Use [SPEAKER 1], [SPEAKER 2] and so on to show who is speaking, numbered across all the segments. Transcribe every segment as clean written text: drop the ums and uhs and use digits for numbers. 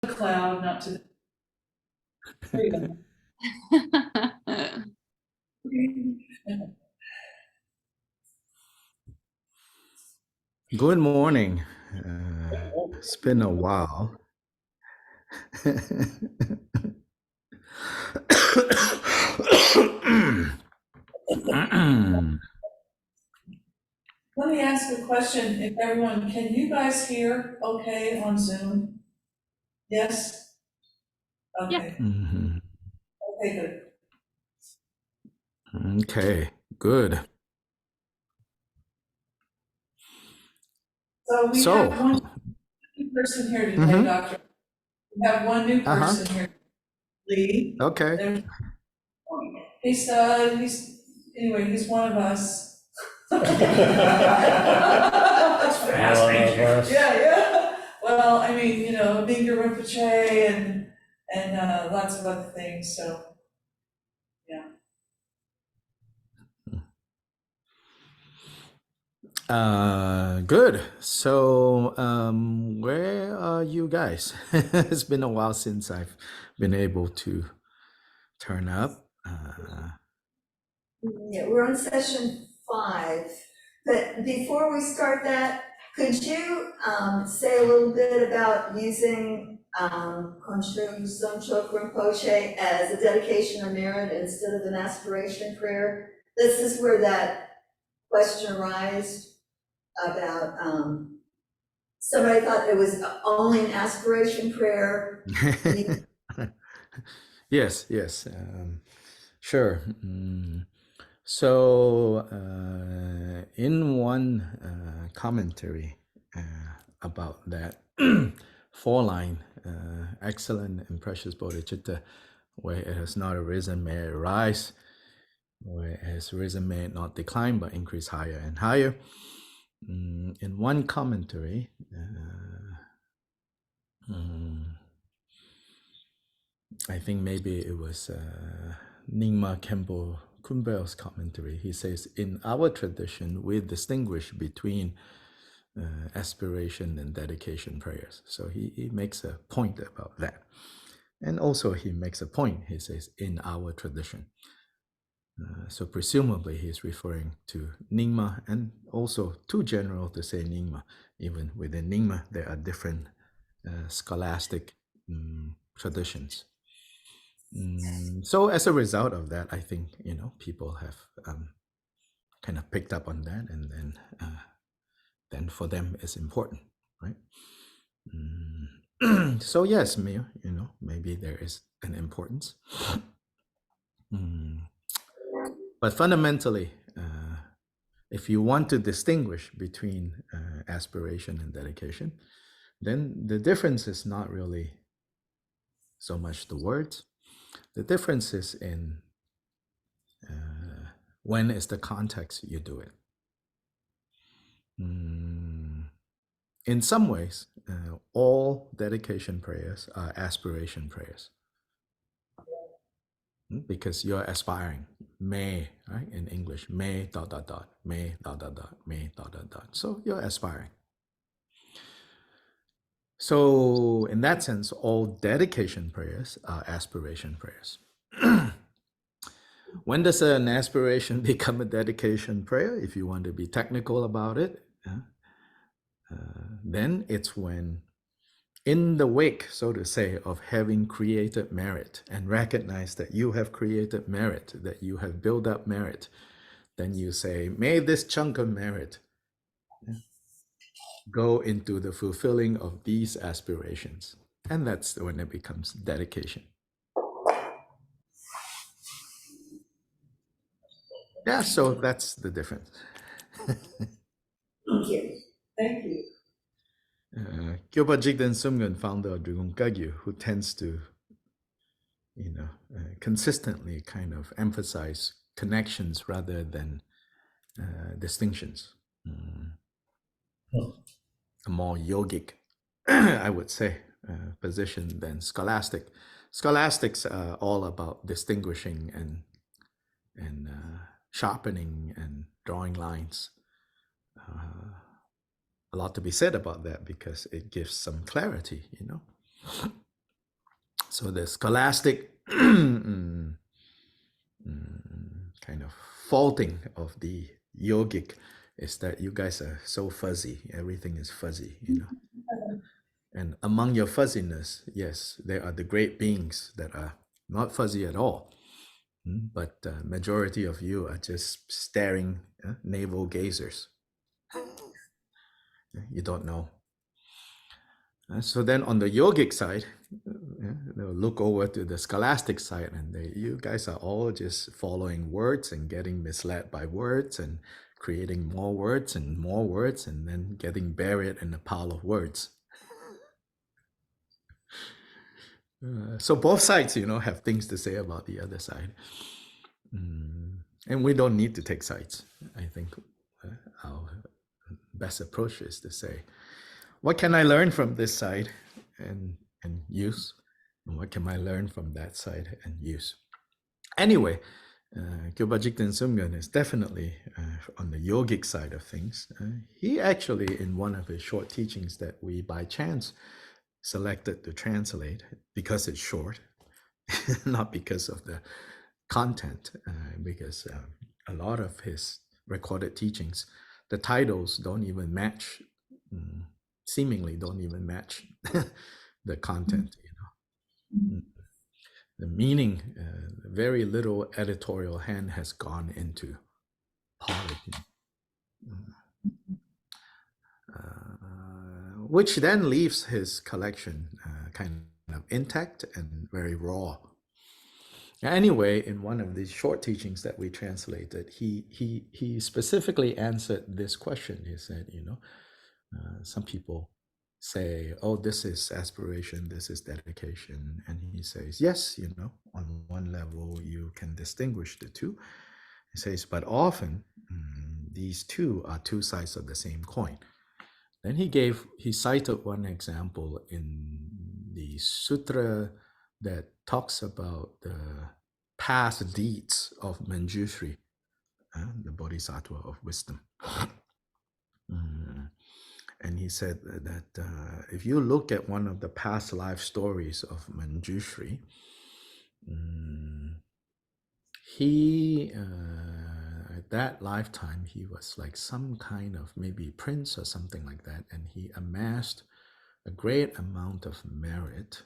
[SPEAKER 1] the cloud, not to the. There you go.
[SPEAKER 2] Good morning. It's been a while.
[SPEAKER 1] Let me ask a question, if everyone, can you guys hear okay on Zoom? Yes? Okay.
[SPEAKER 2] Mhm.
[SPEAKER 1] Okay, good.
[SPEAKER 2] Okay, good.
[SPEAKER 1] So we
[SPEAKER 2] So,
[SPEAKER 1] have one new person here today,
[SPEAKER 2] mhm,
[SPEAKER 1] Doctor. We have one new
[SPEAKER 2] uh-huh,
[SPEAKER 1] person here, Lee.
[SPEAKER 2] okay.
[SPEAKER 1] There's, anyway, he's one of us.
[SPEAKER 3] Fast,
[SPEAKER 1] Yeah. Well, I mean, Mingyur Rinpoche and lots of other things, so, yeah.
[SPEAKER 2] Good. So, where are you guys? It's been a while since I've been able to turn up.
[SPEAKER 4] Yeah, we're on session 5, but before we start that, could you say a little bit about using Khonshu Somchok Rinpoche as a dedication of merit instead of an aspiration prayer? This is where that question arose about somebody thought it was only an aspiration prayer.
[SPEAKER 2] Yes, sure. So, in one commentary about that four-line excellent and precious bodhicitta, where it has not arisen, may it rise, where it has risen, may it not decline, but increase higher and higher. In one commentary, I think maybe it was Nyingma Khenpo Kumbel's commentary. He says, in our tradition, we distinguish between aspiration and dedication prayers. So he makes a point about that. And also he makes a point, he says, in our tradition. So presumably he's referring to Nyingma, and also too general to say Nyingma. Even within Nyingma, there are different scholastic traditions. So as a result of that, I think, people have kind of picked up on that, and then for them it's important, right? So yes, maybe there is an importance. But fundamentally, if you want to distinguish between aspiration and dedication, then the difference is not really so much the words. The difference is in when is the context you do it. In some ways, all dedication prayers are aspiration prayers, because you're aspiring. May, right? In English, may ... may ... may ... So you're aspiring. So in that sense, all dedication prayers are aspiration prayers. When does an aspiration become a dedication prayer? If you want to be technical about it, then it's when, in the wake, so to say, of having created merit and recognize that you have created merit, that you have built up merit, then you say, may this chunk of merit go into the fulfilling of these aspirations. And that's when it becomes dedication. Yeah, so that's the difference.
[SPEAKER 4] Thank you.
[SPEAKER 1] Thank you.
[SPEAKER 2] Kyopa Jigden Sumgun, founder of Drigong Kagyu, who tends to, consistently kind of emphasize connections rather than distinctions. A more yogic, I would say, position than scholastic. Scholastics are all about distinguishing and sharpening and drawing lines. A lot to be said about that because it gives some clarity, So the scholastic kind of faulting of the yogic is that you guys are so fuzzy. Everything is fuzzy, you know. And among your fuzziness, yes, there are the great beings that are not fuzzy at all. But majority of you are just staring navel gazers. You don't know. So then on the yogic side, they'll look over to the scholastic side, and you guys are all just following words and getting misled by words and creating more words and then getting buried in a pile of words. So both sides, you know, have things to say about the other side. And we don't need to take sides. I think our best approach is to say, what can I learn from this side and use? And what can I learn from that side and use? Anyway, Kyoba Jigten Sumgön is definitely on the yogic side of things. He actually, in one of his short teachings that we by chance selected to translate because it's short, not because of the content, because a lot of his recorded teachings, the titles don't even match, seemingly don't even match the content, you know. The meaning, very little editorial hand has gone into polishing, which then leaves his collection kind of intact and very raw. Anyway, in one of these short teachings that we translated, he specifically answered this question. He said, you know, some people say, oh, this is aspiration, this is dedication. And he says, yes, you know, on one level, you can distinguish the two. He says, but often these two are two sides of the same coin. Then he cited one example in the sutra that talks about the past deeds of Manjushri, the bodhisattva of wisdom. And he said that if you look at one of the past life stories of Manjushri, he, at that lifetime, he was like some kind of maybe prince or something like that, and he amassed a great amount of merit.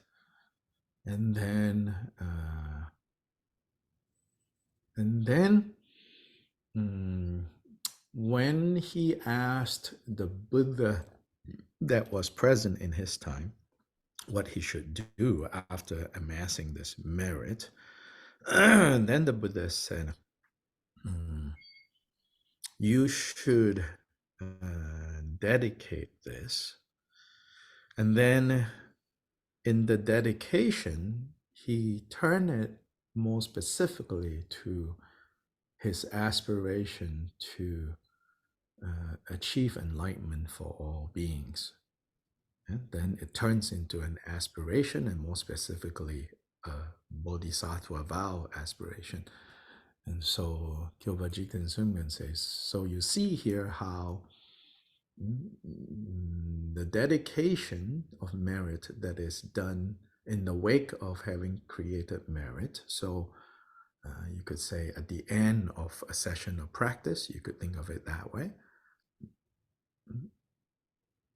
[SPEAKER 2] And then when he asked the Buddha that was present in his time what he should do after amassing this merit, then the Buddha said, you should dedicate this. And then in the dedication, he turned it more specifically to his aspiration to achieve enlightenment for all beings. And then it turns into an aspiration, and more specifically, a bodhisattva vow aspiration. And so Kyoba Jigten Sumgön says, so you see here how the dedication of merit that is done in the wake of having created merit. So you could say at the end of a session of practice, you could think of it that way,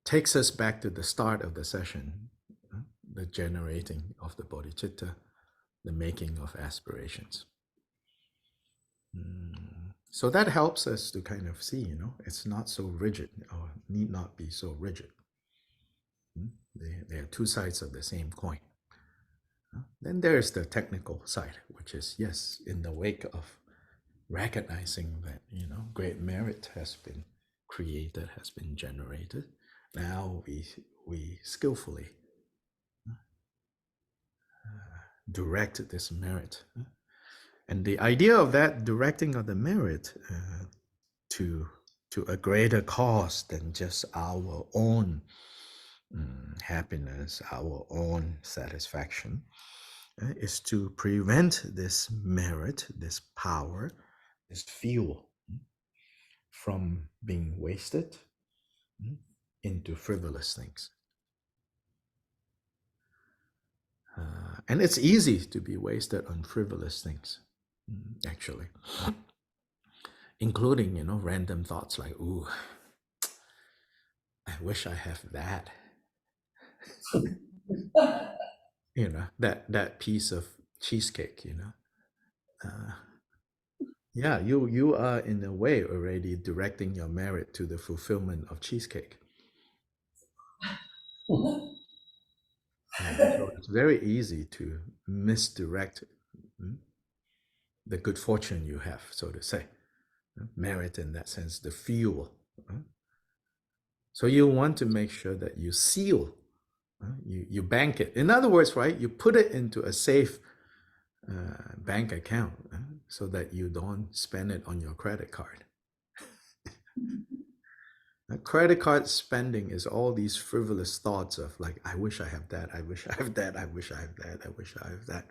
[SPEAKER 2] takes us back to the start of the session, the generating of the bodhicitta, the making of aspirations. So that helps us to kind of see, you know, it's not so rigid, or need not be so rigid. They are two sides of the same coin. Then there's the technical side, which is, yes, in the wake of recognizing that, you know, great merit has been created, has been generated. Now we skillfully direct this merit. And the idea of that directing of the merit to a greater cause than just our own happiness, our own satisfaction, is to prevent this merit, this power, this fuel from being wasted into frivolous things. And it's easy to be wasted on frivolous things, actually, including, random thoughts like, ooh, I wish I have that, that piece of cheesecake, Uh, yeah, you are in a way already directing your merit to the fulfillment of cheesecake. So it's very easy to misdirect the good fortune you have, so to say. Merit in that sense, the fuel. So you want to make sure that you seal, you bank it. In other words, right, you put it into a safe bank account so that you don't spend it on your credit card. Credit card spending is all these frivolous thoughts of like, I wish I have that, I wish I have that, I wish I have that, I wish I have that.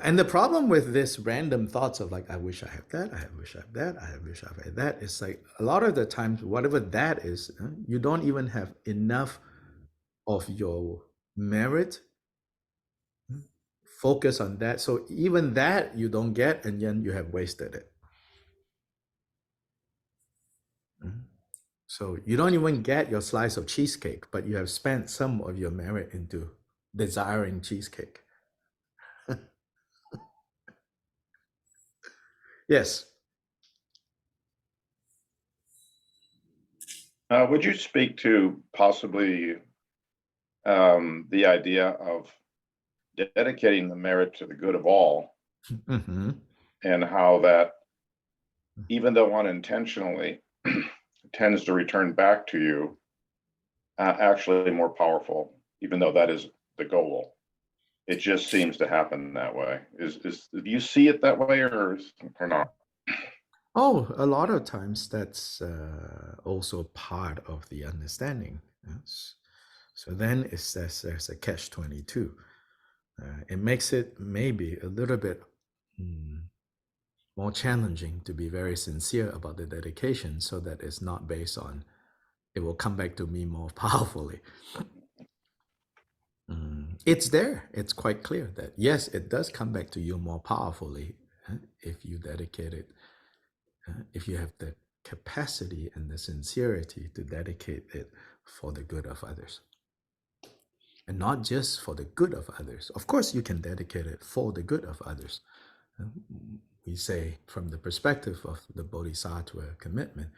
[SPEAKER 2] And the problem with this random thoughts of like, I wish I have that, I wish I have that, I wish I have that, it's like a lot of the times, whatever that is, you don't even have enough of your merit. Focus on that. So even that you don't get, and then you have wasted it. So you don't even get your slice of cheesecake, but you have spent some of your merit into desiring cheesecake. Yes.
[SPEAKER 3] Would you speak to possibly the idea of dedicating the merit to the good of all, and how that, even though unintentionally, tends to return back to you, actually more powerful, even though that is the goal. It just seems to happen that way. Do you see it that way, or not?
[SPEAKER 2] Oh, a lot of times that's also part of the understanding. Yes. So then there's a catch-22. It makes it maybe a little bit more challenging to be very sincere about the dedication, so that it's not based on, it will come back to me more powerfully. It's there. It's quite clear that yes, it does come back to you more powerfully if you dedicate it, if you have the capacity and the sincerity to dedicate it for the good of others. And not just for the good of others. Of course, you can dedicate it for the good of others. We say, from the perspective of the Bodhisattva commitment,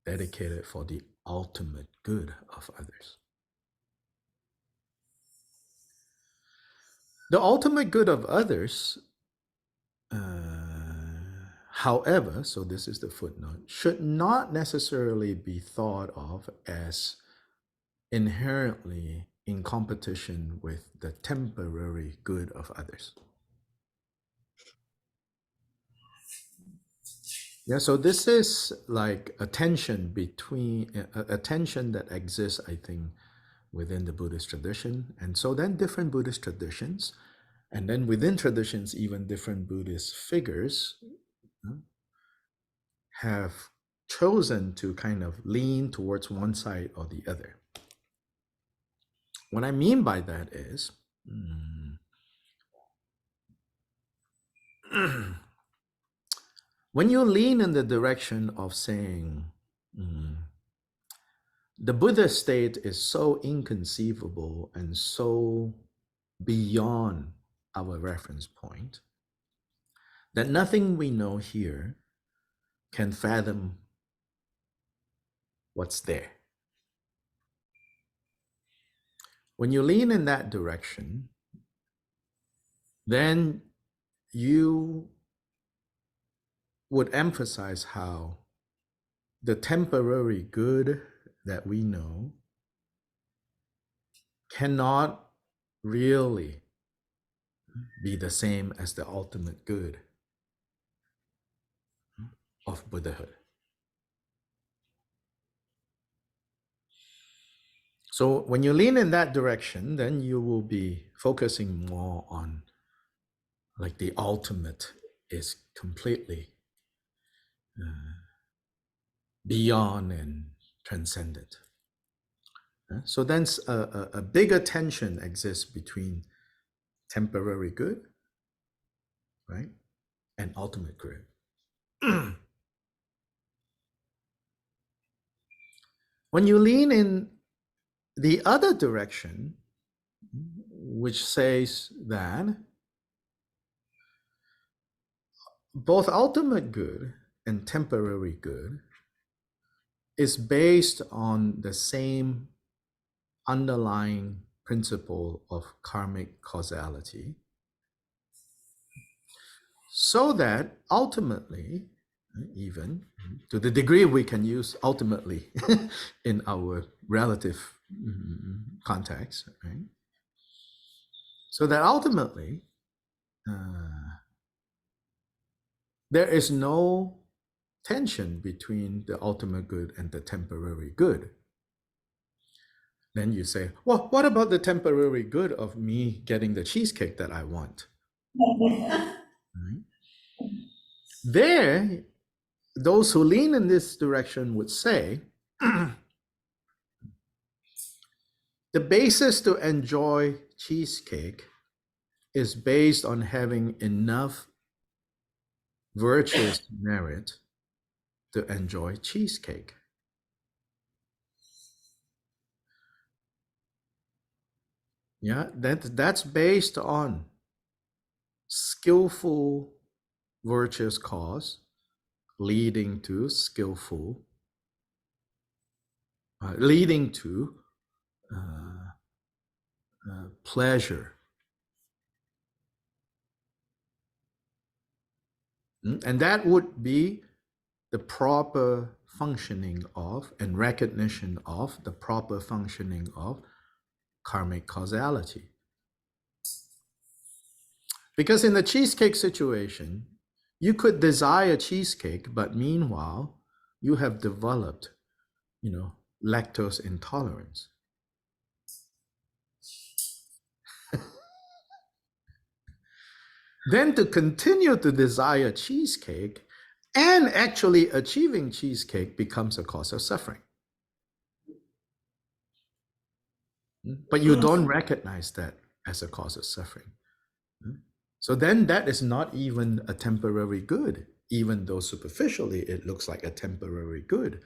[SPEAKER 2] dedicate it for the ultimate good of others. The ultimate good of others, however, so this is the footnote, should not necessarily be thought of as inherently in competition with the temporary good of others. Yeah, so this is like a tension between, a tension that exists, I think, within the Buddhist tradition. And so then different Buddhist traditions, and then within traditions, even different Buddhist figures have chosen to kind of lean towards one side or the other. What I mean by that is, when you lean in the direction of saying, the Buddha state is so inconceivable and so beyond our reference point that nothing we know here can fathom what's there. When you lean in that direction, then you would emphasize how the temporary good that we know cannot really be the same as the ultimate good of Buddhahood. So when you lean in that direction, then you will be focusing more on like the ultimate is completely beyond and transcendent. So then a bigger tension exists between temporary good, right, and ultimate good. When you lean in the other direction, which says that both ultimate good and temporary good is based on the same underlying principle of karmic causality, so that ultimately, even to the degree we can use ultimately in our relative context, right? So that ultimately there is no tension between the ultimate good and the temporary good. Then you say, well, what about the temporary good of me getting the cheesecake that I want? Right? There, those who lean in this direction would say, the basis to enjoy cheesecake is based on having enough virtuous merit to enjoy cheesecake. Yeah, that's based on skillful virtuous cause leading to skillful, leading to pleasure. And that would be the proper functioning of and recognition of the proper functioning of karmic causality. Because in the cheesecake situation, you could desire cheesecake, but meanwhile, you have developed, lactose intolerance. Then to continue to desire cheesecake and actually achieving cheesecake becomes a cause of suffering. But you don't recognize that as a cause of suffering. So then that is not even a temporary good, even though superficially it looks like a temporary good.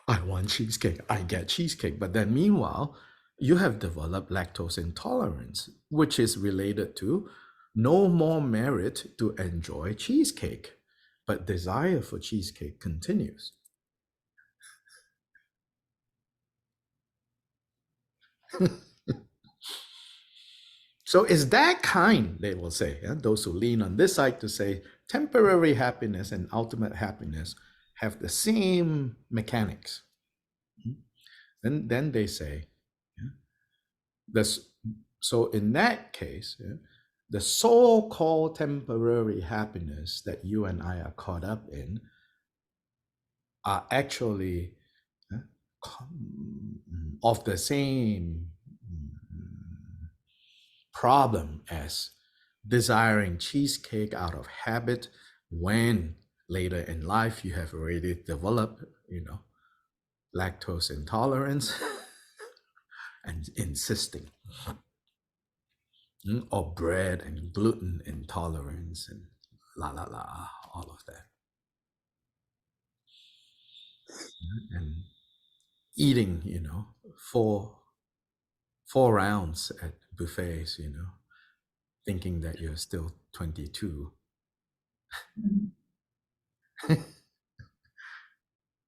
[SPEAKER 2] I want cheesecake, I get cheesecake. But then meanwhile, you have developed lactose intolerance, which is related to no more merit to enjoy cheesecake, but desire for cheesecake continues. So is that kind, they will say, those who lean on this side to say temporary happiness and ultimate happiness have the same mechanics. And then they say, so in that case, the so-called temporary happiness that you and I are caught up in are actually of the same problem as desiring cheesecake out of habit when later in life you have already developed, lactose intolerance and insisting, or bread and gluten intolerance and all of that. And eating, four rounds at buffets, thinking that you're still 22.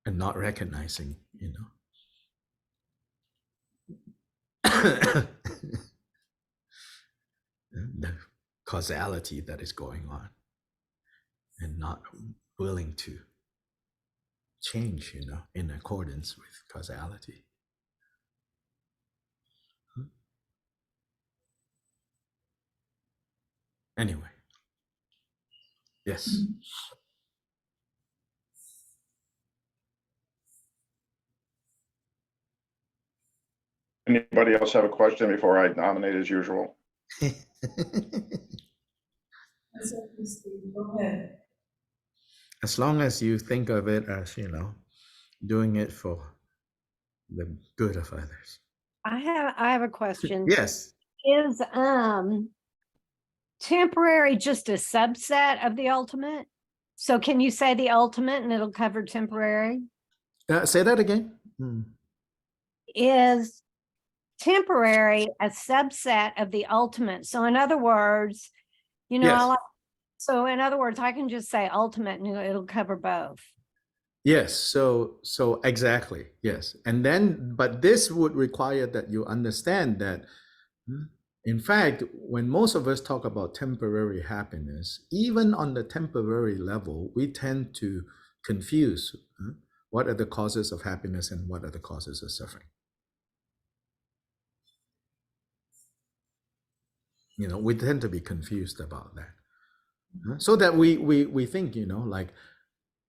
[SPEAKER 2] And not recognizing, the causality that is going on, and not willing to change, in accordance with causality. Anyway, yes.
[SPEAKER 3] Anybody else have a question before I nominate as usual?
[SPEAKER 1] Go ahead.
[SPEAKER 2] As long as you think of it as, doing it for the good of others.
[SPEAKER 5] I have a question.
[SPEAKER 2] Yes.
[SPEAKER 5] Is temporary just a subset of the ultimate? So can you say the ultimate and it'll cover temporary?
[SPEAKER 2] Say that again.
[SPEAKER 5] Is temporary a subset of the ultimate? So in other words, you know,
[SPEAKER 2] Yes.
[SPEAKER 5] so in other words, I can just say ultimate and it'll cover both.
[SPEAKER 2] Yes, so exactly, yes. And then, but this would require that you understand that, in fact, when most of us talk about temporary happiness, even on the temporary level, we tend to confuse what are the causes of happiness and what are the causes of suffering. You know, we tend to be confused about that. So that we think, you know, like,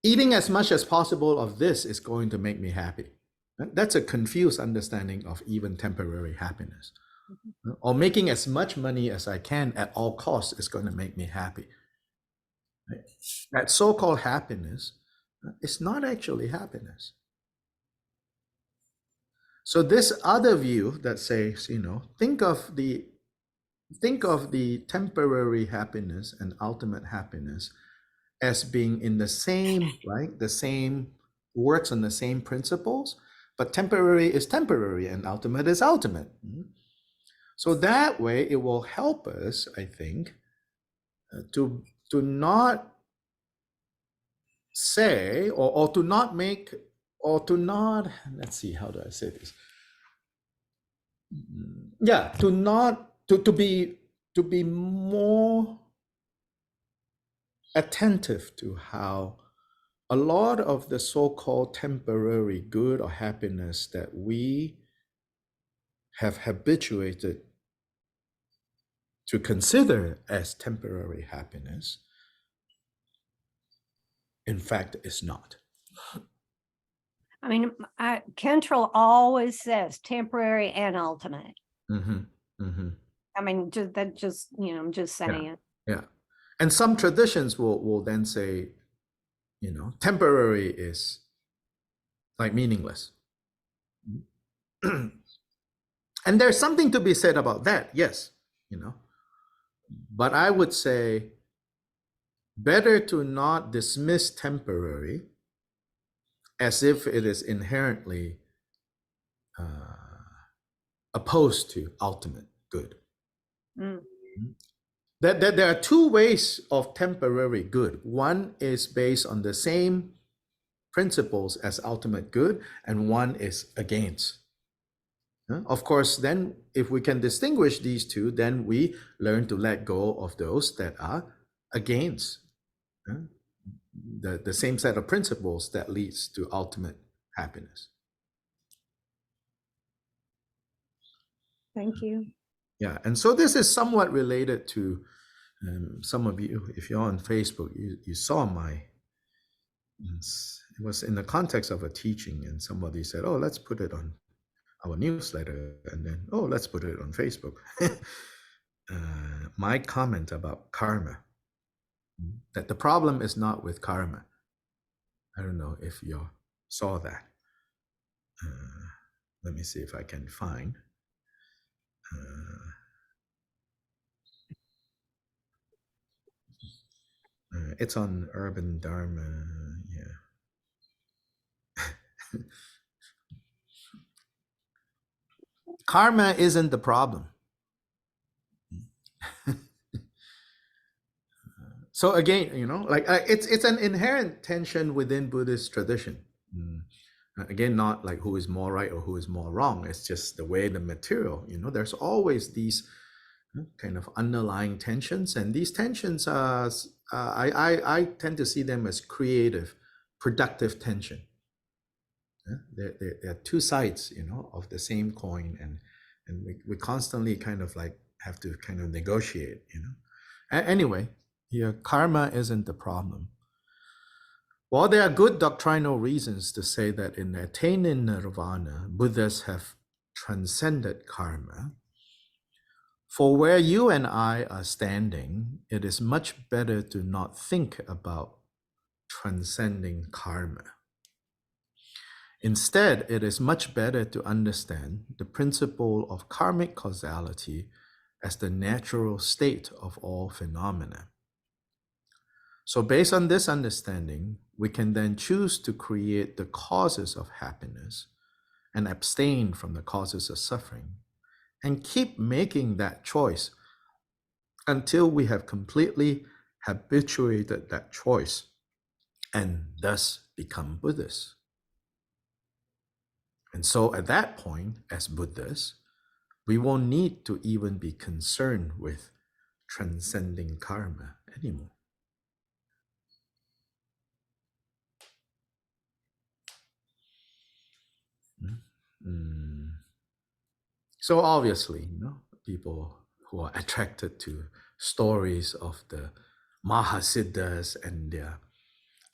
[SPEAKER 2] eating as much as possible of this is going to make me happy. That's a confused understanding of even temporary happiness. Or making as much money as I can at all costs is going to make me happy. Right? That so-called happiness is not actually happiness. So this other view that says, you know, think of the temporary happiness and ultimate happiness as being in the same, right? The same, works on the same principles, but temporary is temporary and ultimate is ultimate. So that way it will help us, I think, to not say, or to not make, or to not, let's see, how do I say this? Yeah, to not, to be more attentive to how a lot of the so-called temporary good or happiness that we have habituated to consider as temporary happiness, in fact, is not.
[SPEAKER 5] I mean, Kentrell always says temporary and ultimate. I mean, just, you know, I'm just saying.
[SPEAKER 2] Yeah. And some traditions will then say, you know, temporary is like meaningless. And there's something to be said about that, yes, you know. But I would say better to not dismiss temporary as if it is inherently opposed to ultimate good. That there are two ways of temporary good. One is based on the same principles as ultimate good, and one is against. Of course, then if we can distinguish these two, then we learn to let go of those that are against the same set of principles that leads to ultimate happiness.
[SPEAKER 5] Thank you.
[SPEAKER 2] Yeah, and so this is somewhat related to some of you, if you're on Facebook, you saw it was in the context of a teaching, and somebody said, oh, let's put it on our newsletter, and then, oh, let's put it on Facebook. My comment about karma, that the problem is not with karma. I don't know if you saw that. Let me see if I can find. It's on Urban Dharma, yeah. Karma isn't the problem. So again, you know, like it's an inherent tension within Buddhist tradition. Again, not like who is more right or who is more wrong. It's just the way the material, you know, there's always these kind of underlying tensions, and these tensions are, I tend to see them as creative, productive tension. They're two sides, you know, of the same coin, and we constantly kind of like have to kind of negotiate, you know. Anyway, here, karma isn't the problem. While there are good doctrinal reasons to say that in attaining nirvana, Buddhas have transcended karma, for where you and I are standing, it is much better to not think about transcending karma. Instead, it is much better to understand the principle of karmic causality as the natural state of all phenomena. So based on this understanding, we can then choose to create the causes of happiness and abstain from the causes of suffering, and keep making that choice until we have completely habituated that choice and thus become Buddhists. And so at that point, as Buddhists, we won't need to even be concerned with transcending karma anymore. Mm. So obviously, people who are attracted to stories of the Mahasiddhas and their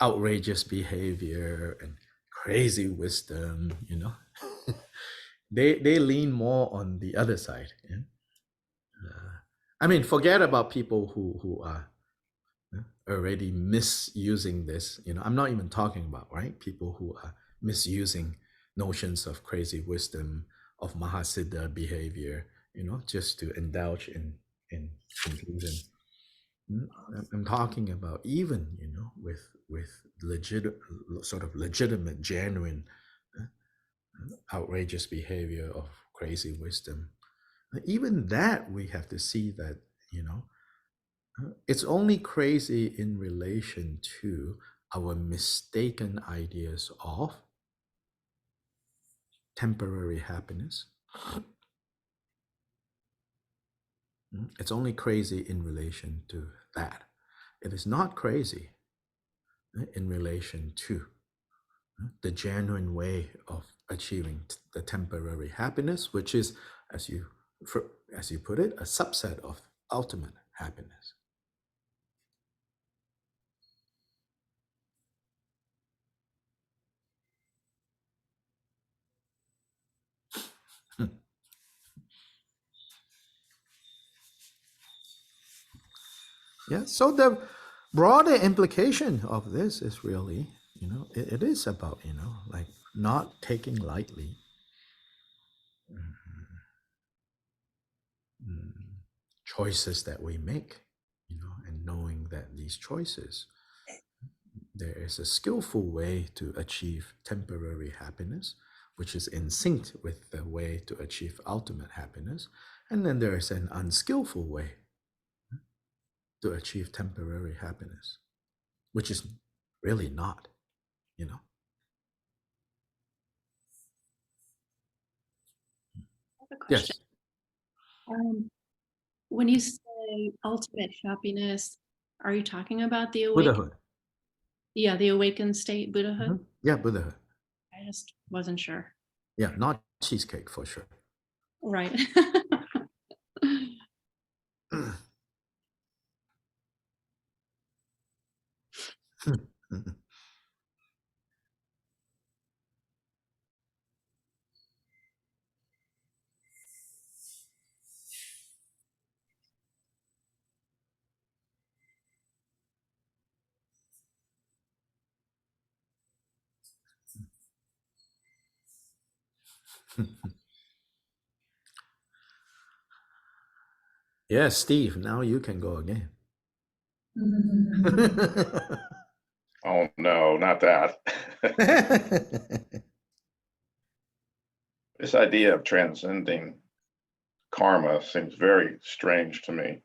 [SPEAKER 2] outrageous behavior and crazy wisdom, they lean more on the other side. Yeah? I mean, forget about people who are already misusing this. I'm not even talking about, right, people who are misusing notions of crazy wisdom, of Mahasiddha behavior, just to indulge in confusion. I'm talking about even, with legitimate, genuine, outrageous behavior of crazy wisdom. Even that, we have to see that, it's only crazy in relation to our mistaken ideas of temporary happiness. It's only crazy in relation to that. It is not crazy in relation to the genuine way of achieving the temporary happiness, which is, as you put it, a subset of ultimate happiness. Yeah, so the broader implication of this is really, it is about, like not taking lightly choices that we make, and knowing that these choices, there is a skillful way to achieve temporary happiness, which is in sync with the way to achieve ultimate happiness. And then there is an unskillful way to achieve temporary happiness, which is really not,
[SPEAKER 6] I have a question.
[SPEAKER 2] Yes,
[SPEAKER 6] When you say ultimate happiness, are you talking about the
[SPEAKER 2] Buddhahood.
[SPEAKER 6] the awakened state, Buddhahood?
[SPEAKER 2] Mhm. Yeah, Buddhahood.
[SPEAKER 6] I just wasn't sure.
[SPEAKER 2] Yeah, not cheesecake for sure.
[SPEAKER 6] Right.
[SPEAKER 2] Yes, Steve, now you can go again.
[SPEAKER 3] Oh, no, not that. This idea of transcending karma seems very strange to me.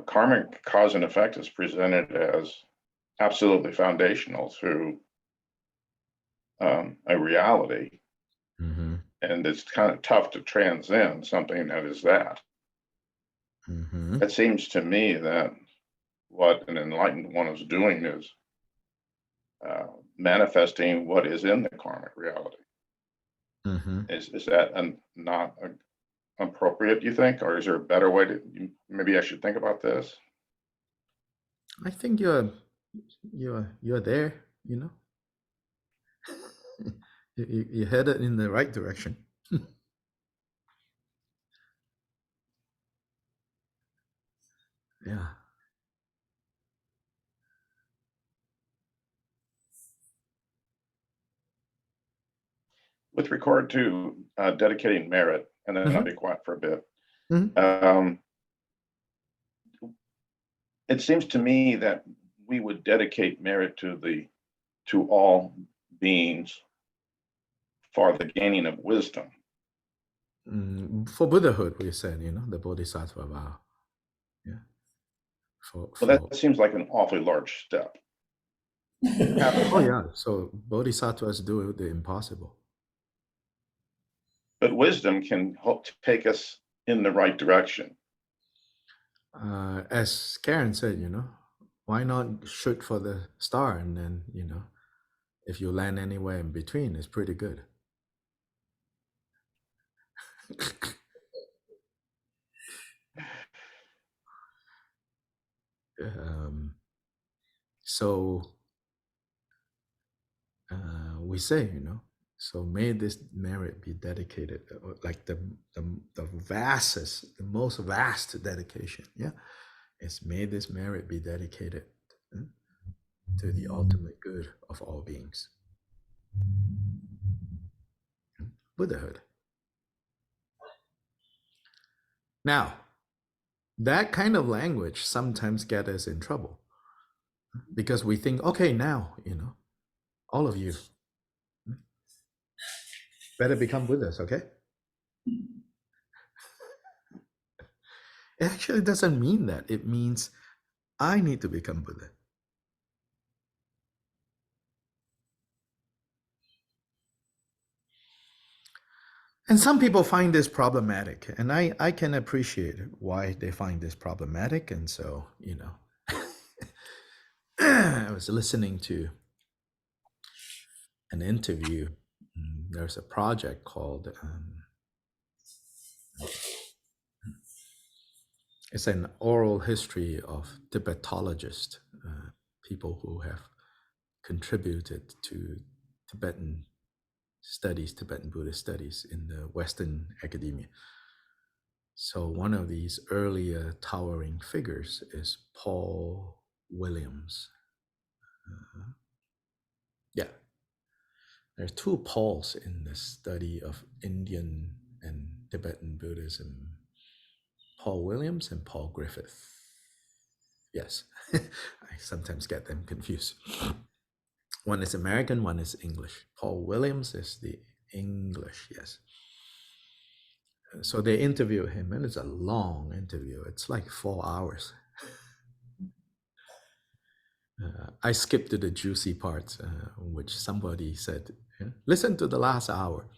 [SPEAKER 3] Karmic cause and effect is presented as absolutely foundational to a reality.
[SPEAKER 2] Mm-hmm.
[SPEAKER 3] And it's kind of tough to transcend something that is that.
[SPEAKER 2] Mm-hmm.
[SPEAKER 3] It seems to me that what an enlightened one is doing is manifesting what is in the karmic reality.
[SPEAKER 2] Mm-hmm.
[SPEAKER 3] Is that not appropriate, you think? Or is there a better way to, maybe I should think about this?
[SPEAKER 2] I think you're there, you're headed in the right direction. Yeah.
[SPEAKER 3] with regard to dedicating merit, and then I'll be quiet for a bit. It seems to me that we would dedicate merit to all beings for the gaining of wisdom.
[SPEAKER 2] For Buddhahood, we said, the Bodhisattva vow. Yeah.
[SPEAKER 3] Well, that seems like an awfully large step.
[SPEAKER 2] Oh yeah, so bodhisattvas do the impossible.
[SPEAKER 3] But wisdom can help to take us in the right direction.
[SPEAKER 2] As Karen said, why not shoot for the star, and then, if you land anywhere in between, it's pretty good. So we say, so may this merit be dedicated, like the vastest, the most vast dedication. Yeah, is may this merit be dedicated to the ultimate good of all beings. Buddhahood. Now, that kind of language sometimes gets us in trouble because we think, okay, now, all of you better become Buddhas, okay? It actually doesn't mean that. It means I need to become Buddha. And some people find this problematic, and I can appreciate why they find this problematic. And so, I was listening to an interview. There's a project called, it's an oral history of Tibetologists, people who have contributed to Tibetan studies, Tibetan Buddhist studies in the Western academia. So one of these earlier towering figures is Paul Williams. Yeah, there are two Pauls in the study of Indian and Tibetan Buddhism. Paul Williams and Paul Griffith. Yes, I sometimes get them confused. One is American, one is English. Paul Williams is the English, yes. So they interview him, and it's a long interview. It's like 4 hours. I skipped to the juicy parts, which somebody said, listen to the last hour.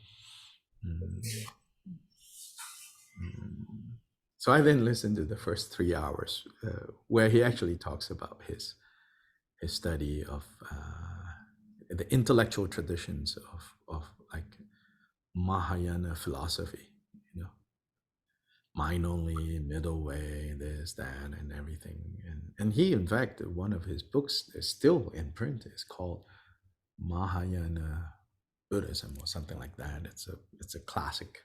[SPEAKER 2] So I then listened to the first 3 hours, where he actually talks about his study of the intellectual traditions of like Mahayana philosophy, mind only, middle way, this, that, and everything. And he, in fact, one of his books is still in print. It's called Mahayana Buddhism or something like that. It's a classic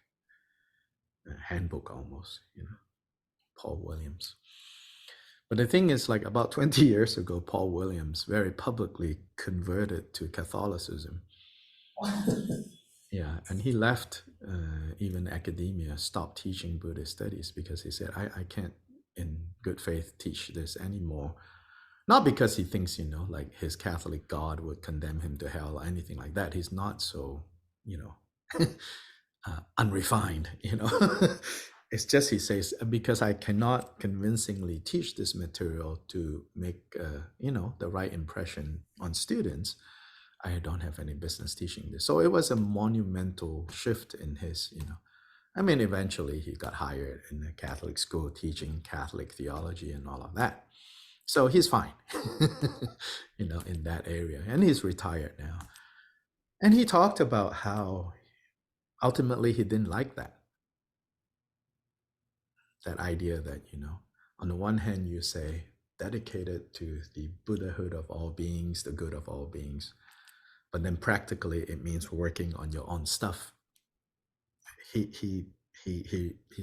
[SPEAKER 2] handbook almost, Paul Williams. But the thing is, like about 20 years ago, Paul Williams very publicly converted to Catholicism. Yeah, and he left even academia, stopped teaching Buddhist studies because he said, I can't in good faith teach this anymore. Not because he thinks, like his Catholic God would condemn him to hell or anything like that. He's not so, unrefined, It's just, he says, because I cannot convincingly teach this material to make, the right impression on students, I don't have any business teaching this. So it was a monumental shift in his, eventually he got hired in a Catholic school teaching Catholic theology and all of that. So he's fine, in that area. And he's retired now. And he talked about how ultimately he didn't like that idea that, on the one hand, you say dedicated to the Buddhahood of all beings, the good of all beings. But then practically it means working on your own stuff. He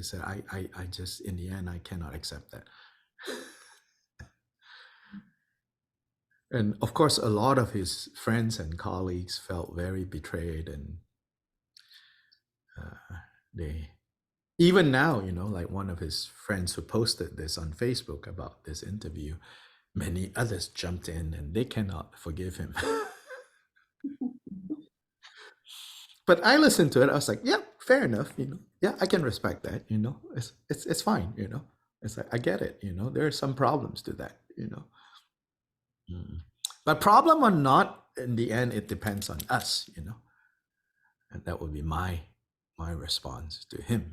[SPEAKER 2] said, I just, in the end, I cannot accept that. And of course, a lot of his friends and colleagues felt very betrayed and they even now, you know, like one of his friends who posted this on Facebook about this interview, many others jumped in and they cannot forgive him. But I listened to it. I was like, yeah, fair enough. You know, yeah, I can respect that. You know, it's fine. You know, it's like I get it. You know, there are some problems to that. You know, but problem or not, in the end, it depends on us. You know, and that would be my response to him.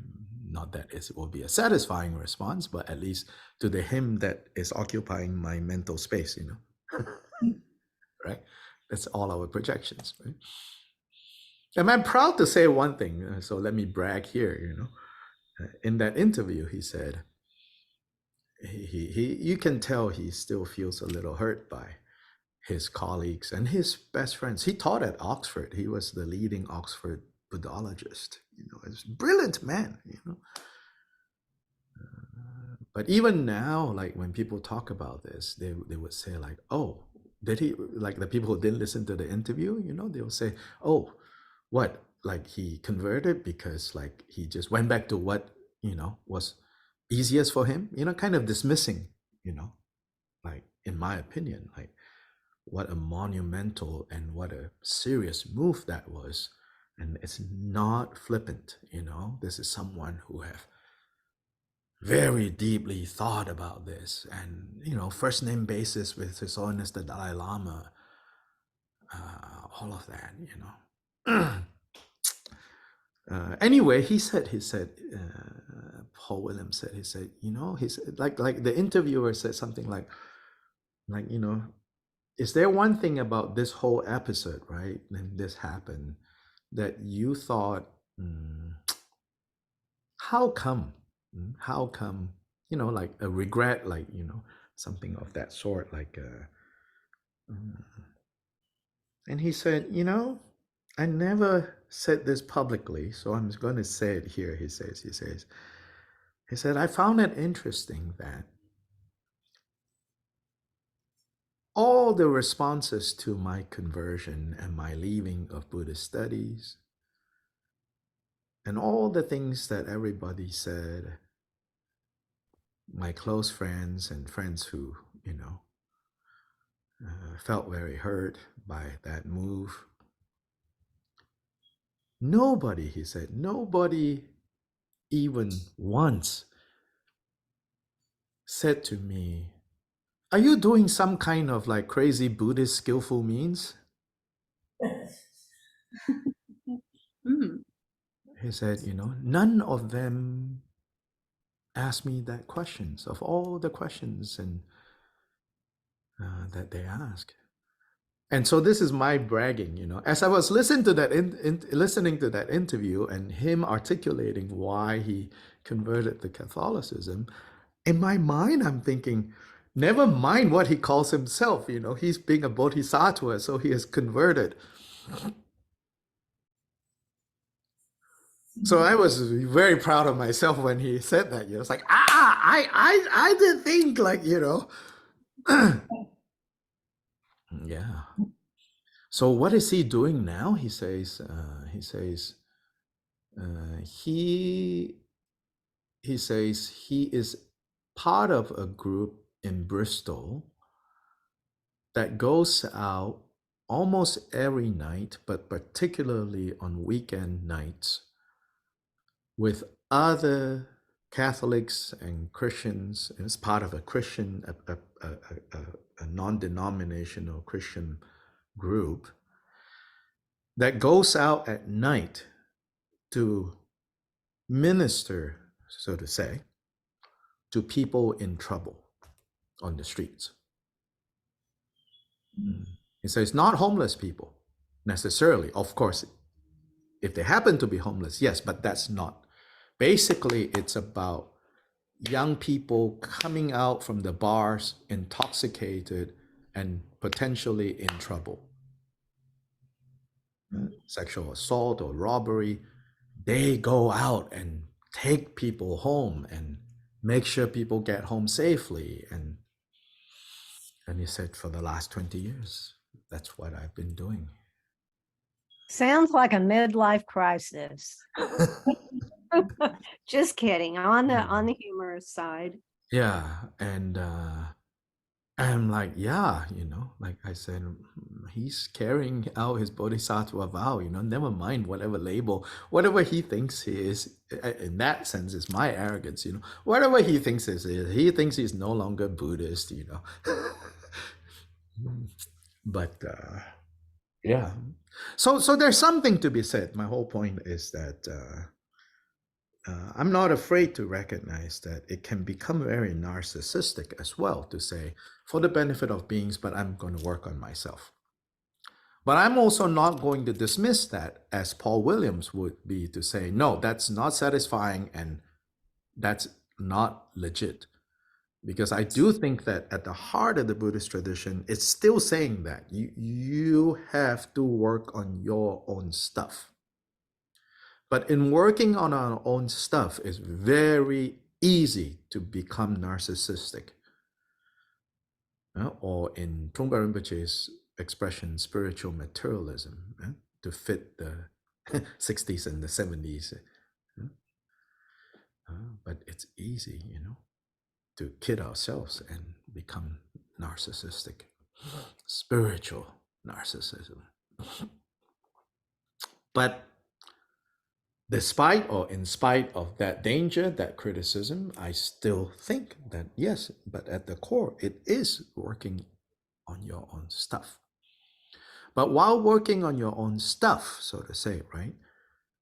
[SPEAKER 2] Not that it will be a satisfying response, but at least to the him that is occupying my mental space. You know, right? That's all our projections, right? And I'm proud to say one thing, so let me brag here, you know. In that interview, he said, you can tell he still feels a little hurt by his colleagues and his best friends. He taught at Oxford. He was the leading Oxford Buddhologist. You know, he's a brilliant man, you know. But even now, like when people talk about this, they would say like, oh, did he, like the people who didn't listen to the interview, you know, they'll say, oh, what, like he converted because like he just went back to what, you know, was easiest for him, you know, kind of dismissing, you know, like in my opinion, like what a monumental and what a serious move that was. And it's not flippant, you know. This is someone who have very deeply thought about this, and you know, first name basis with His Holiness the Dalai Lama, all of that, you know. Anyway, he said, Paul Williams said, he said, you know, he's like the interviewer said something like, you know, is there one thing about this whole episode, right? And this happened that you thought, how come, you know, like a regret, like, you know, something of that sort, like, and he said, you know, I never said this publicly, so I'm going to say it here. He said, I found it interesting that all the responses to my conversion and my leaving of Buddhist studies and all the things that everybody said, my close friends and friends who, you know, felt very hurt by that move. Nobody, he said, nobody even once said to me, are you doing some kind of like crazy Buddhist skillful means? He said, you know, none of them asked me that questions of all the questions and that they ask. And so this is my bragging, you know, as I was listening to that listening to that interview and him articulating why he converted to Catholicism, in my mind, I'm thinking, never mind what he calls himself, you know, he's being a bodhisattva, so he has converted. So I was very proud of myself when he said that. You know, it's like, I didn't think, like, you know. Yeah. So what is he doing now? He says he says he is part of a group in Bristol that goes out almost every night, but particularly on weekend nights, with other Catholics and Christians. It's part of a Christian, a non-denominational Christian group that goes out at night to minister, so to say, to people in trouble on the streets. He says, not homeless people necessarily. Of course, if they happen to be homeless, yes, but that's not. Basically, it's about young people coming out from the bars intoxicated and potentially in trouble. Sexual assault or robbery, they go out and take people home and make sure people get home safely. And he said, for the last 20 years, that's what I've been doing.
[SPEAKER 5] Sounds like a midlife crisis. Just kidding. On the humorous side.
[SPEAKER 2] Yeah, and I'm like, yeah, like I said, he's carrying out his bodhisattva vow, never mind whatever label, whatever he thinks he is, in that sense, is my arrogance, whatever he thinks he thinks he's no longer Buddhist, But yeah, so there's something to be said. My whole point is that I'm not afraid to recognize that it can become very narcissistic as well to say, for the benefit of beings, but I'm going to work on myself. But I'm also not going to dismiss that, as Paul Williams would be, to say, no, that's not satisfying and that's not legit. Because I do think that at the heart of the Buddhist tradition, it's still saying that you have to work on your own stuff. But in working on our own stuff, it's very easy to become narcissistic. Or in Trungpa Rinpoche's expression, spiritual materialism, to fit the 60s and the 70s. But it's easy, to kid ourselves and become narcissistic. Spiritual narcissism. But despite or in spite of that danger, that criticism, I still think that yes, but at the core, it is working on your own stuff. But while working on your own stuff, so to say, right,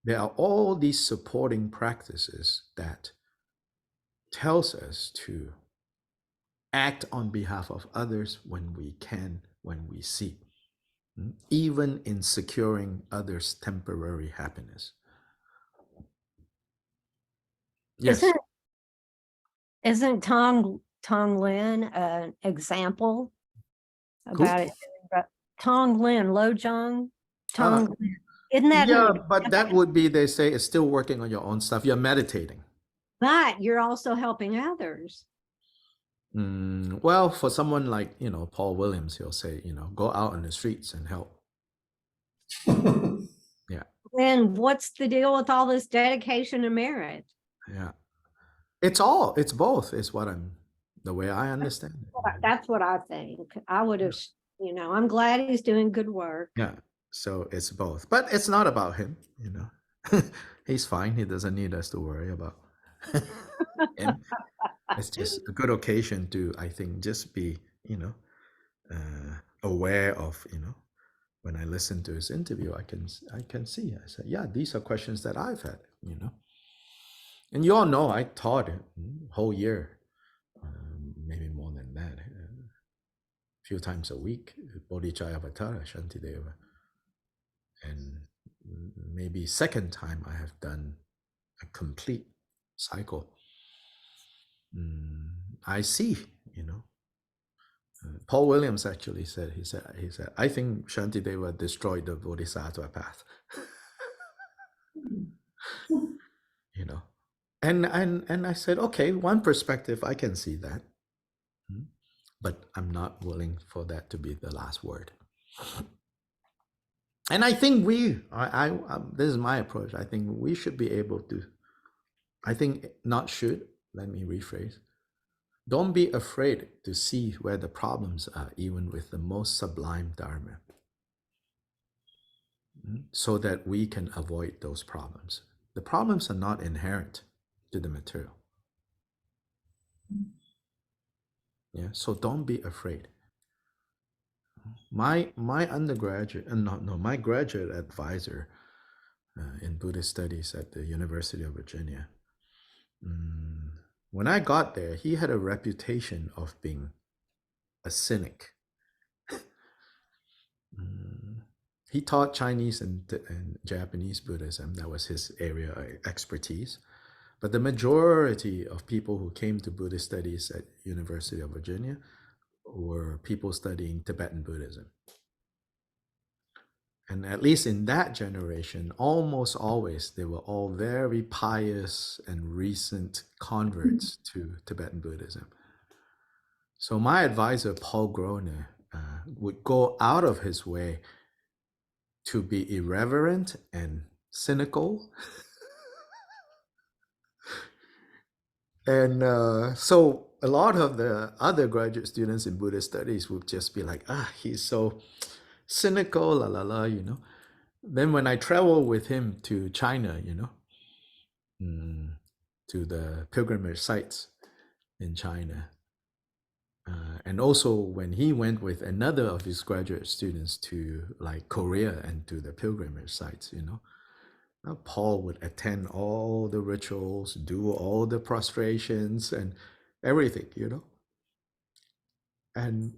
[SPEAKER 2] there are all these supporting practices that tells us to act on behalf of others when we can, when we see, even in securing others' temporary happiness. Yes.
[SPEAKER 5] Isn't Tong Lin an example about it? Tong Lin, Lojong, Tong Lin. Isn't that
[SPEAKER 2] but that would be, they say, it's still working on your own stuff. You're meditating.
[SPEAKER 5] But you're also helping others.
[SPEAKER 2] Well, for someone like, Paul Williams, he'll say, go out on the streets and help. Yeah.
[SPEAKER 5] Then what's the deal with all this dedication and merit?
[SPEAKER 2] Yeah. It's both, is the way I understand it.
[SPEAKER 5] That's what I think. I would have, I'm glad he's doing good work.
[SPEAKER 2] Yeah. So it's both, but it's not about him, He's fine. He doesn't need us to worry about him. It's just a good occasion to, I think, just be, aware of, when I listen to his interview, I can see, I said, yeah, these are questions that I've had, And you all know I taught a whole year, maybe more than that, a few times a week, Bodhicayavatara, Shantideva. And maybe second time I have done a complete cycle. I see, Paul Williams actually said, he said, I think Shantideva destroyed the Bodhisattva path. And I said, okay, one perspective, I can see that. But I'm not willing for that to be the last word. And I think this is my approach. I think we should be able to, let me rephrase. Don't be afraid to see where the problems are, even with the most sublime Dharma, so that we can avoid those problems. The problems are not inherent to the material. Yeah, so don't be afraid. My undergraduate, my graduate advisor in Buddhist studies at the University of Virginia, when I got there, he had a reputation of being a cynic. He taught Chinese and Japanese Buddhism. That was his area of expertise. But the majority of people who came to Buddhist studies at University of Virginia were people studying Tibetan Buddhism. And at least in that generation, almost always, they were all very pious and recent converts to Tibetan Buddhism. So my advisor, Paul Groner, would go out of his way to be irreverent and cynical And so a lot of the other graduate students in Buddhist studies would just be like, he's so cynical, la la la, you know. Then when I travel with him to China, you know, to the pilgrimage sites in China, and also when he went with another of his graduate students to like Korea and to the pilgrimage sites, you know, Paul would attend all the rituals, do all the prostrations and everything, you know. And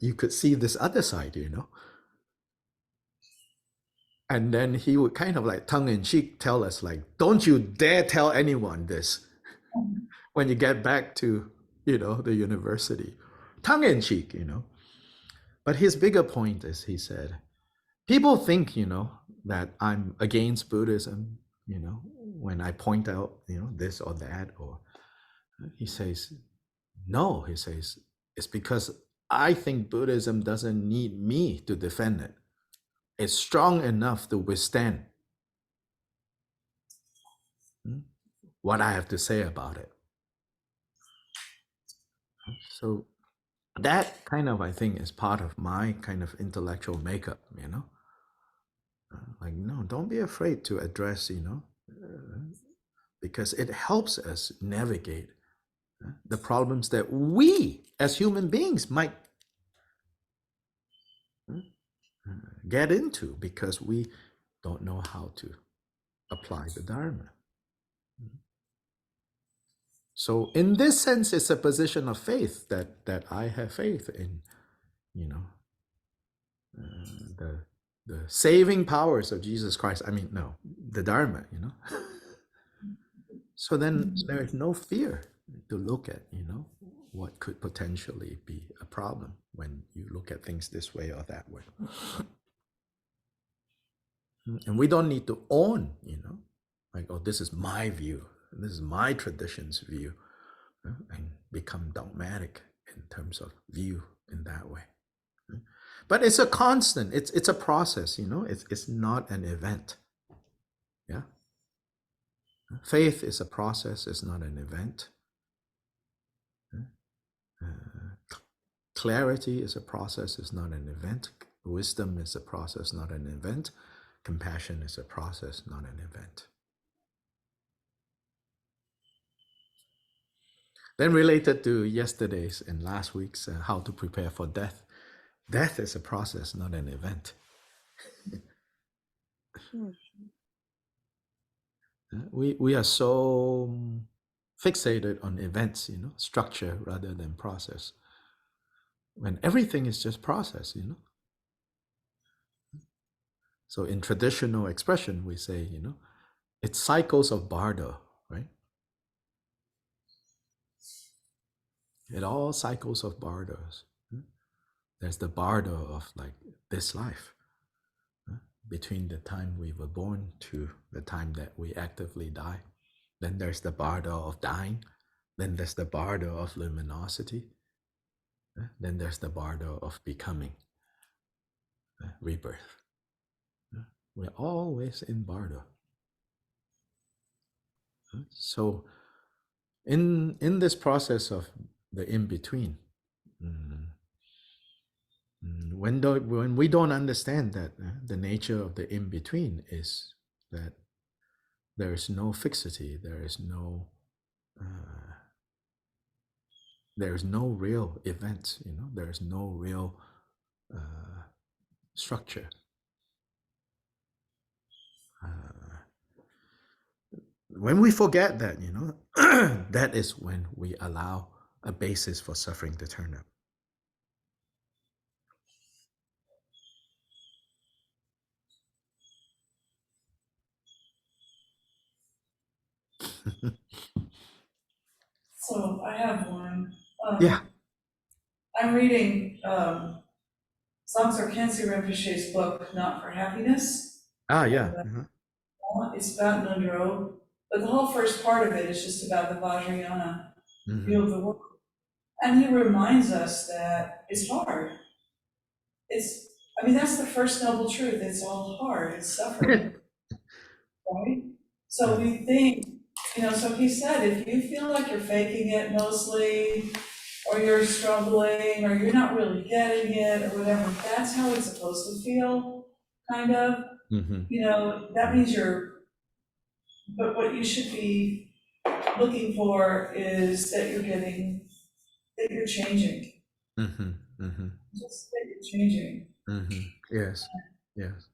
[SPEAKER 2] you could see this other side, you know. And then he would kind of like tongue in cheek tell us like, don't you dare tell anyone this when you get back to, you know, the university. Tongue in cheek, you know. But his bigger point is, he said, people think, you know, that I'm against Buddhism, you know, when I point out, you know, this or that, or he says, no, he says, it's because I think Buddhism doesn't need me to defend it. It's strong enough to withstand what I have to say about it. So that kind of, I think, is part of my kind of intellectual makeup, you know. Like, no, don't be afraid to address, you know, because it helps us navigate the problems that we as human beings might get into because we don't know how to apply the Dharma. So in this sense, it's a position of faith that I have faith in, you know, the saving powers of Jesus Christ. I mean, no, the Dharma, you know. So then there is no fear to look at, you know, what could potentially be a problem when you look at things this way or that way. And we don't need to own, you know, like, oh, this is my view, this is my tradition's view, and become dogmatic in terms of view in that way. But it's a constant, it's a process, you know, it's not an event. Yeah. Faith is a process, it's not an event. Clarity is a process, it's not an event. Wisdom is a process, not an event. Compassion is a process, not an event. Then related to yesterday's and last week's how to prepare for death. Death is a process, not an event. We are so fixated on events, you know, structure rather than process. When everything is just process, you know. So in traditional expression, we say, you know, it's cycles of bardo, right? It all cycles of bardos. There's the bardo of like this life, between the time we were born to the time that we actively die. Then there's the bardo of dying. Then there's the bardo of luminosity. Then there's the bardo of becoming, rebirth. We're always in bardo. So in this process of the in-between, when we don't understand that the nature of the in-between is that there is no fixity, there is no real event, you know, there is no real structure. When we forget that, you know, that is when we allow a basis for suffering to turn up.
[SPEAKER 1] So I have one.
[SPEAKER 2] Yeah.
[SPEAKER 1] I'm reading Sangzor Khyentse Rinpoche's book, Not for Happiness.
[SPEAKER 2] Yeah.
[SPEAKER 1] It's about Nundro, but the whole first part of it is just about the Vajrayana view of the world. And he reminds us that it's hard. That's the first noble truth. It's all hard, it's suffering, right? So we think you know, so he said, if you feel like you're faking it mostly, or you're struggling, or you're not really getting it, or whatever, that's how it's supposed to feel, kind of.
[SPEAKER 2] Mm-hmm.
[SPEAKER 1] You know, that means but what you should be looking for is that you're changing,
[SPEAKER 2] Mm-hmm. Mm-hmm.
[SPEAKER 1] just that you're changing.
[SPEAKER 2] Mm-hmm. Yes. Yes.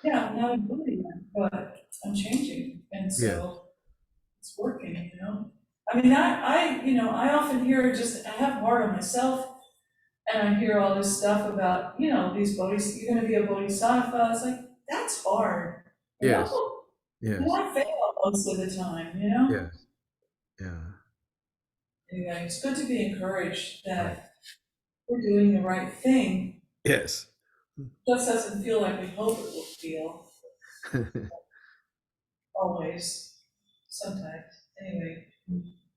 [SPEAKER 1] Yeah, I'm not avoiding them, but I'm changing, and so it's working, you know? I mean, I often hear I have hard on myself, and I hear all this stuff about, you know, you're gonna be a bodhisattva, it's like, that's hard, you
[SPEAKER 2] Yes.
[SPEAKER 1] know?
[SPEAKER 2] Yes.
[SPEAKER 1] You know, I fail most of the time, you know?
[SPEAKER 2] Yes. Yeah.
[SPEAKER 1] Anyway, it's good to be encouraged that we're doing the right thing,
[SPEAKER 2] Yes.
[SPEAKER 1] just doesn't feel like we hope it will feel, always, sometimes, anyway. I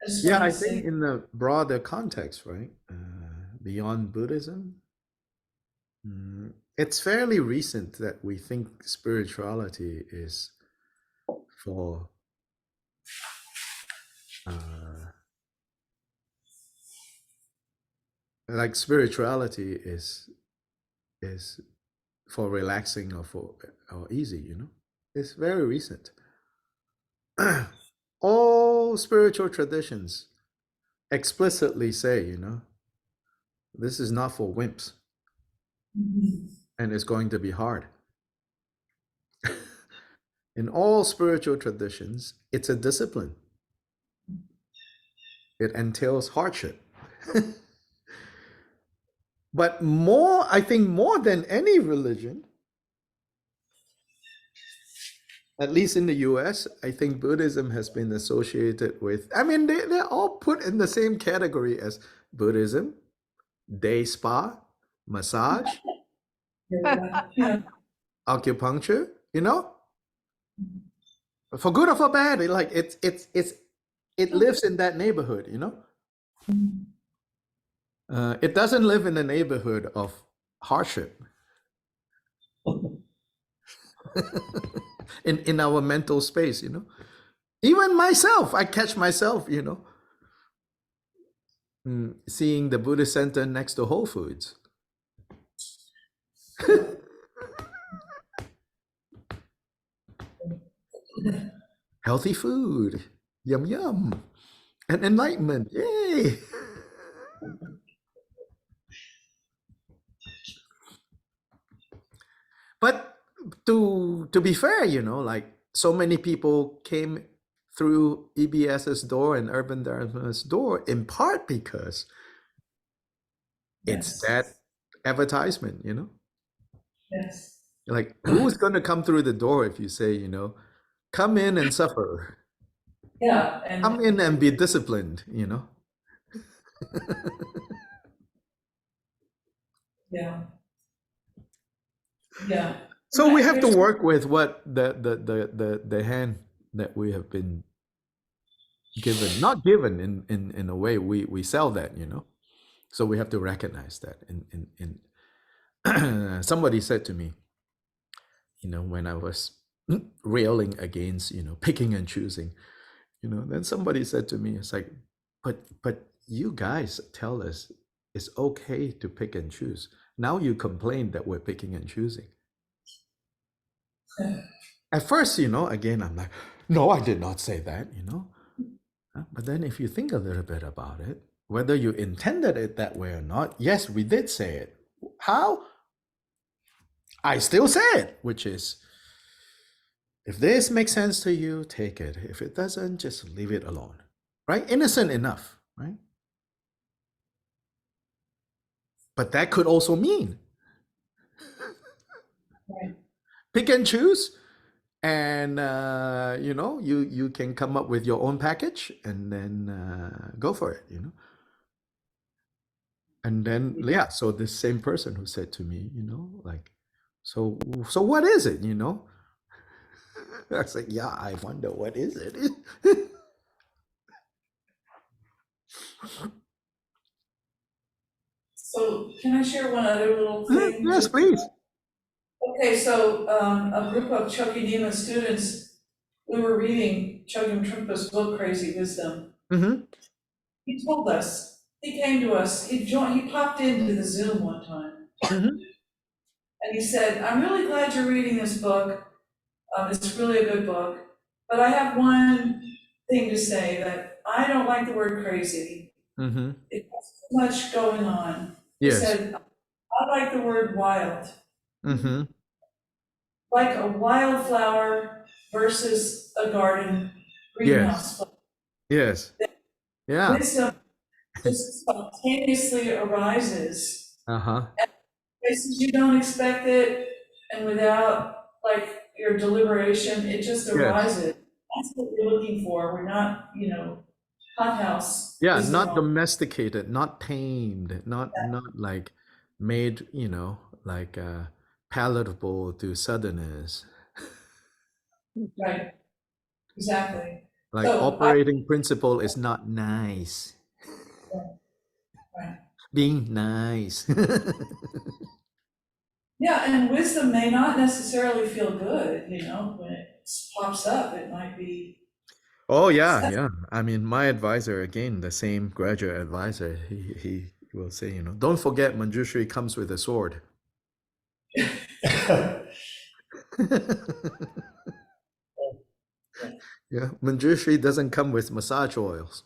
[SPEAKER 1] just
[SPEAKER 2] Yeah,
[SPEAKER 1] wanted
[SPEAKER 2] I
[SPEAKER 1] to say,
[SPEAKER 2] think in the broader context, right? Beyond Buddhism, it's fairly recent that we think spirituality is for like spirituality is for relaxing or easy, you know. It's very recent. All spiritual traditions explicitly say, you know, this is not for wimps, and it's going to be hard. In all spiritual traditions, it's a discipline. It entails hardship. But I think more than any religion, at least in the US, I think Buddhism has been associated with, I mean, they're all put in the same category as Buddhism, day spa, massage,
[SPEAKER 1] yeah,
[SPEAKER 2] acupuncture, you know? For good or for bad, it lives in that neighborhood, you know? It doesn't live in the neighborhood of hardship. in our mental space, you know. Even myself, I catch myself, you know, seeing the Buddhist center next to Whole Foods. Healthy food, yum yum, and enlightenment, yay! But to be fair, you know, like so many people came through EBS's door and Urban Dharma's door in part because it's
[SPEAKER 1] yes,
[SPEAKER 2] that advertisement, you know.
[SPEAKER 1] yes.
[SPEAKER 2] Like, who's going to come through the door if you say, you know, come in and suffer,
[SPEAKER 1] Yeah,
[SPEAKER 2] come in and be disciplined, you know?
[SPEAKER 1] yeah, yeah.
[SPEAKER 2] So we have to
[SPEAKER 1] There's-
[SPEAKER 2] work with what the hand that we have been given, not given in a way we sell that, you know. So we have to recognize that. In somebody said to me, you know, when I was railing against, you know, picking and choosing, you know, then somebody said to me, it's like, but you guys tell us it's okay to pick and choose. Now you complain that we're picking and choosing. At first, you know, again, I'm like, no, I did not say that, you know. But then if you think a little bit about it, whether you intended it that way or not, yes, we did say it. How? I still say it, which is, if this makes sense to you, take it. If it doesn't, just leave it alone. Right? Innocent enough, right? But that could also mean
[SPEAKER 1] Right.
[SPEAKER 2] pick and choose, and you know, you can come up with your own package and then go for it, you know. And then yeah, so this same person who said to me, you know, like, so what is it, you know? I was like, yeah, I wonder what is it.
[SPEAKER 1] So can I share one other little thing?
[SPEAKER 2] Yes, please.
[SPEAKER 1] Okay, so a group of Chokinima students we were reading Chogyam Trungpa's book, Crazy Wisdom.
[SPEAKER 2] Mm-hmm.
[SPEAKER 1] He told us, he came to us, he popped into the Zoom one time.
[SPEAKER 2] Mm-hmm.
[SPEAKER 1] And he said, I'm really glad you're reading this book. It's really a good book. But I have one thing to say, that I don't like the word crazy.
[SPEAKER 2] Mm-hmm.
[SPEAKER 1] It has too much going on. He
[SPEAKER 2] Yes.
[SPEAKER 1] said, I like the word wild.
[SPEAKER 2] Mm-hmm.
[SPEAKER 1] Like a wildflower versus a garden
[SPEAKER 2] Yes.
[SPEAKER 1] greenhouse.
[SPEAKER 2] Yes. Yeah.
[SPEAKER 1] Wisdom just spontaneously arises.
[SPEAKER 2] Uh-huh.
[SPEAKER 1] Places you don't expect it, and without like your deliberation, it just
[SPEAKER 2] Yes.
[SPEAKER 1] arises. That's what we're looking for. We're not, hothouse
[SPEAKER 2] Yeah,
[SPEAKER 1] wisdom.
[SPEAKER 2] not domesticated, not tamed, not like made, like palatable to southerners.
[SPEAKER 1] Right, exactly.
[SPEAKER 2] Like
[SPEAKER 1] So
[SPEAKER 2] operating principle is not nice.
[SPEAKER 1] Right.
[SPEAKER 2] Being nice.
[SPEAKER 1] Yeah, and wisdom may not necessarily feel good, when it pops up, it might be.
[SPEAKER 2] Oh yeah, yeah. I mean, my advisor, again, the same graduate advisor, he will say, don't forget Manjushri comes with a sword. Yeah, Manjushri doesn't come with massage oils.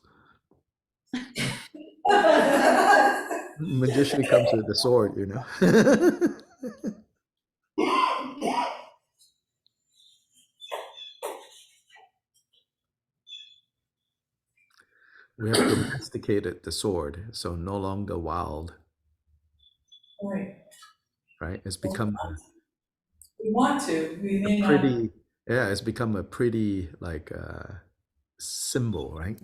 [SPEAKER 2] Manjushri comes with a sword, We have domesticated the sword, so no longer wild,
[SPEAKER 1] Right.
[SPEAKER 2] right? It's become
[SPEAKER 1] We want to, we
[SPEAKER 2] a
[SPEAKER 1] may not.
[SPEAKER 2] pretty, yeah, it's become a pretty like symbol, right?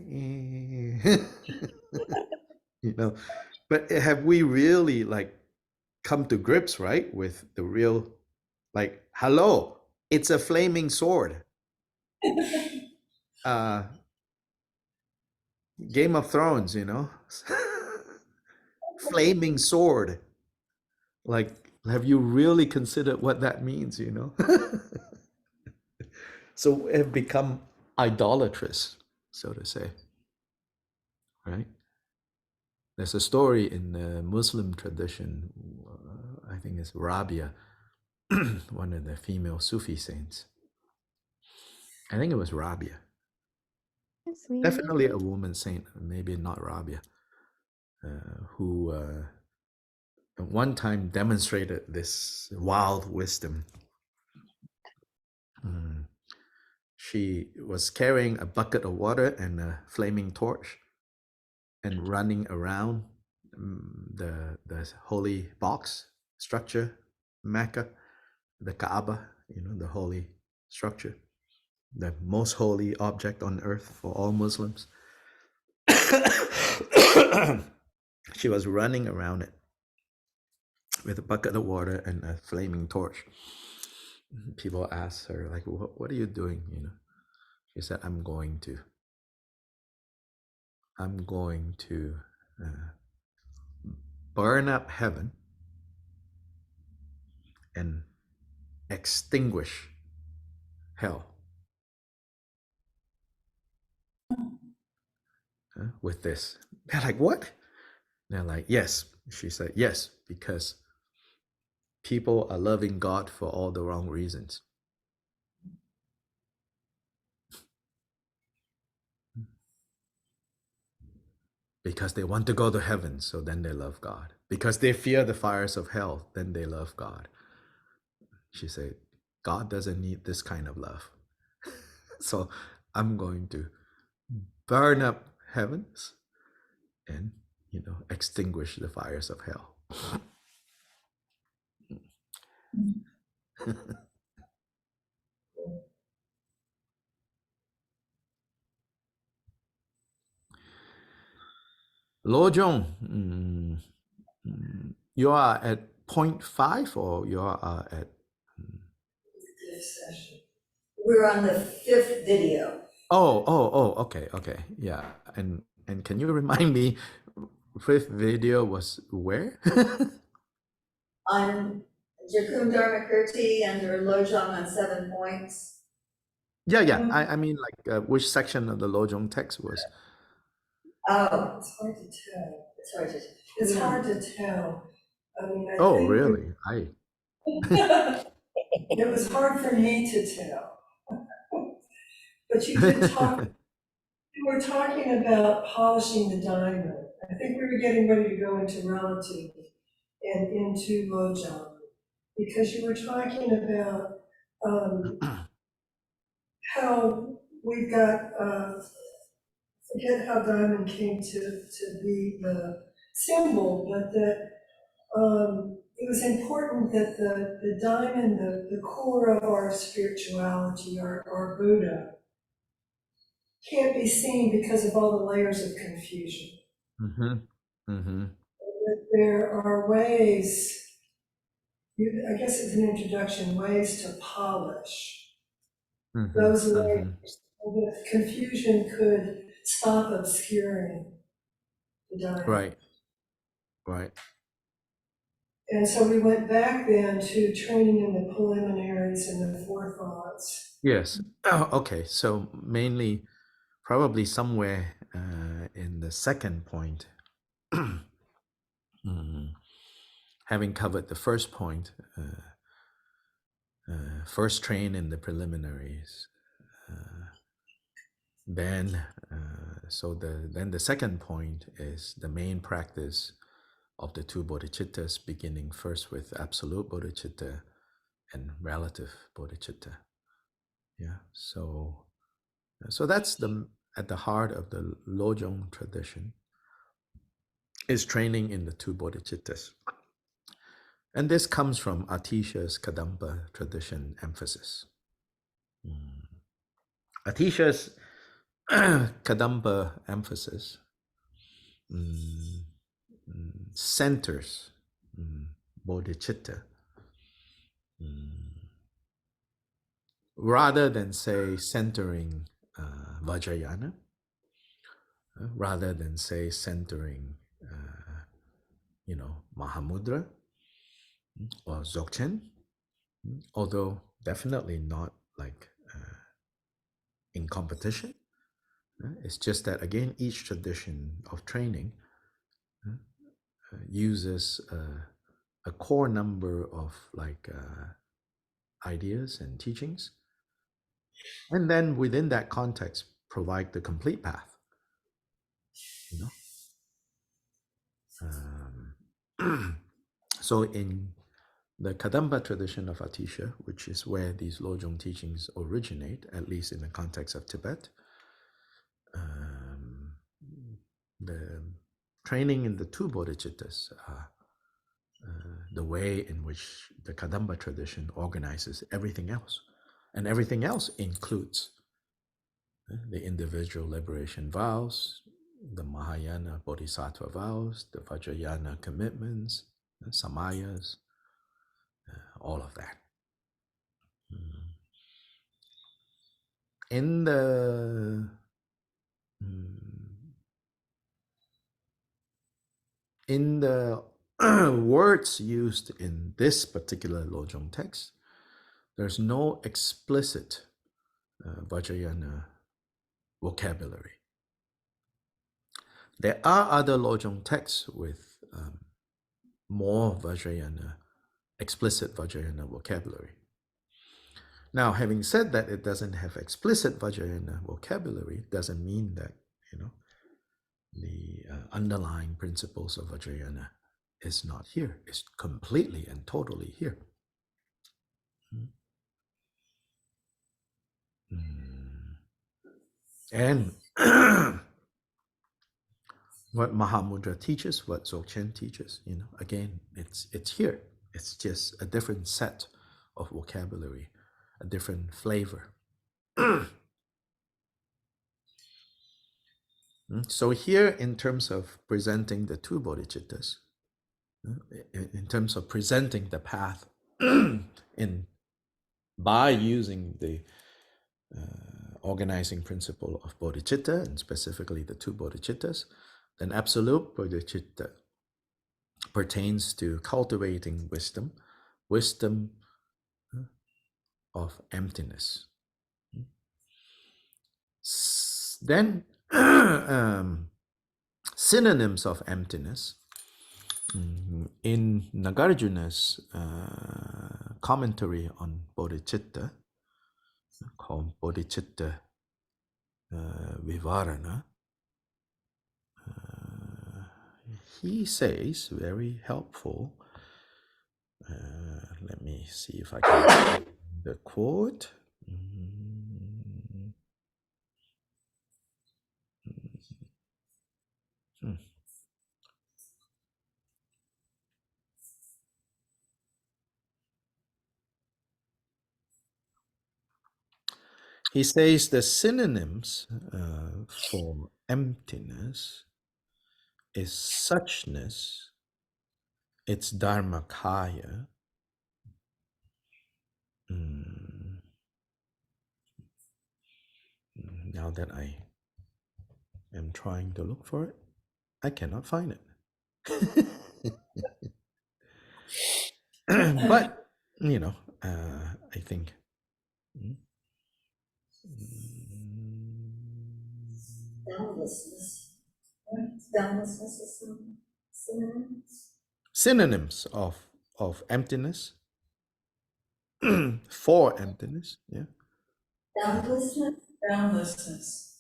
[SPEAKER 2] But have we really like come to grips, right, with the real, like, hello, it's a flaming sword. Game of Thrones, flaming sword. Like, have you really considered what that means, So it have become idolatrous, so to say, right? There's a story in the Muslim tradition, I think it's Rabia, one of the female Sufi saints. I think it was Rabia. Definitely a woman saint, maybe not Rabia, who at one time demonstrated this wild wisdom. She was carrying a bucket of water and a flaming torch and running around the holy box structure, Mecca, the Kaaba, the holy structure, the most holy object on earth for all Muslims. She was running around it with a bucket of water and a flaming torch. People asked her, like, what are you doing? She said, I'm going to burn up heaven and extinguish hell with this. They're like, what? They're like, yes. She said, yes, because people are loving God for all the wrong reasons. Because they want to go to heaven, so then they love God. Because they fear the fires of hell, then they love God. She said, God doesn't need this kind of love. So I'm going to burn up heavens and, extinguish the fires of hell. Lojong, you are at 0.5 or you are at...
[SPEAKER 4] We're on the 5th video.
[SPEAKER 2] Okay, yeah. And can you remind me, 5th video was where?
[SPEAKER 4] On Jakum Dharmakirti under Lojong on 7 points.
[SPEAKER 2] Yeah. I mean, like, which section of the Lojong text was?
[SPEAKER 4] Oh, it's hard to tell. It's hard to tell. I mean, I
[SPEAKER 2] Oh,
[SPEAKER 4] think
[SPEAKER 2] really?
[SPEAKER 4] it was hard for me to tell. But you did talk, you were talking about polishing the diamond. I think we were getting ready to go into relative and into Lojong, because you were talking about how we've got, forget how diamond came to be the symbol, but that it was important that the diamond, the core of our spirituality, our Buddha, can't be seen because of all the layers of confusion.
[SPEAKER 2] Mm-hmm. Mm-hmm.
[SPEAKER 4] That there are ways, I guess it's an introduction, ways to polish
[SPEAKER 2] Mm-hmm.
[SPEAKER 4] those
[SPEAKER 2] Mm-hmm.
[SPEAKER 4] layers, so that confusion could stop obscuring the diamond.
[SPEAKER 2] Right.
[SPEAKER 4] And so we went back then to training in the preliminaries and the forethoughts.
[SPEAKER 2] Yes. Oh, okay. So mainly, probably somewhere in the second point, having covered the first point, first train in the preliminaries, then then the second point is the main practice of the two bodhicittas, beginning first with absolute bodhicitta and relative bodhicitta. Yeah. So that's at the heart of the Lojong tradition, is training in the two bodhicittas. And this comes from Atisha's Kadampa tradition emphasis. Atisha's Kadampa emphasis centers bodhicitta, rather than, say, centering Vajrayana, rather than, say, centering Mahamudra or Dzogchen, although definitely not like in competition. It's just that, again, each tradition of training uses a core number of ideas and teachings, and then within that context provide the complete path. So in the Kadamba tradition of Atisha, which is where these Lojong teachings originate, at least in the context of Tibet, the training in the two bodhicittas are the way in which the Kadamba tradition organizes everything else. And everything else includes the individual liberation vows, the Mahayana Bodhisattva vows, the Vajrayana commitments, samayas, all of that. In the words used in this particular Lojong text, there's no explicit Vajrayana vocabulary. There are other Lojong texts with more Vajrayana, explicit Vajrayana vocabulary. Now, having said that, it doesn't have explicit Vajrayana vocabulary, doesn't mean that, the underlying principles of Vajrayana is not here. It's completely and totally here. And what Mahamudra teaches, what Dzogchen teaches, again, it's here. It's just a different set of vocabulary, a different flavor. So here, in terms of presenting the two bodhicittas, in terms of presenting the path by using the organizing principle of bodhicitta, and specifically the two bodhicittas, then absolute bodhicitta pertains to cultivating wisdom of emptiness. Then synonyms of emptiness. In Nagarjuna's commentary on bodhicitta, called Bodhicitta Vivarana, he says, very helpful, let me see if I can find the quote. He says the synonyms for emptiness is suchness, it's dharmakaya. Now that I am trying to look for it, I cannot find it. But, you know, I think.
[SPEAKER 4] Boundlessness. Boundlessness is some synonyms.
[SPEAKER 2] Synonyms of emptiness. For emptiness, yeah.
[SPEAKER 4] Boundlessness.
[SPEAKER 1] Boundlessness.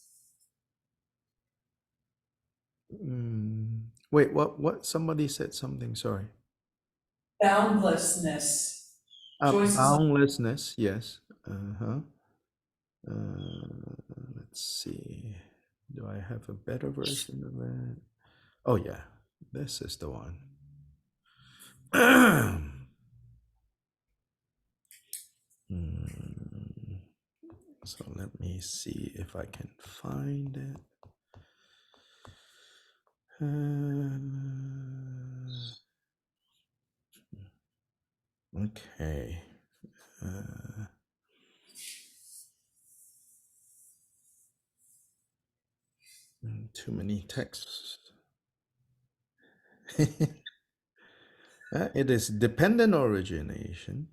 [SPEAKER 2] Wait, what? Somebody said something, sorry.
[SPEAKER 1] Boundlessness. Joyce's-
[SPEAKER 2] Boundlessness, yes. Let's see. Do I have a better version of that? Oh yeah, this is the one. So let me see if I can find it. Okay. Too many texts. It is dependent origination.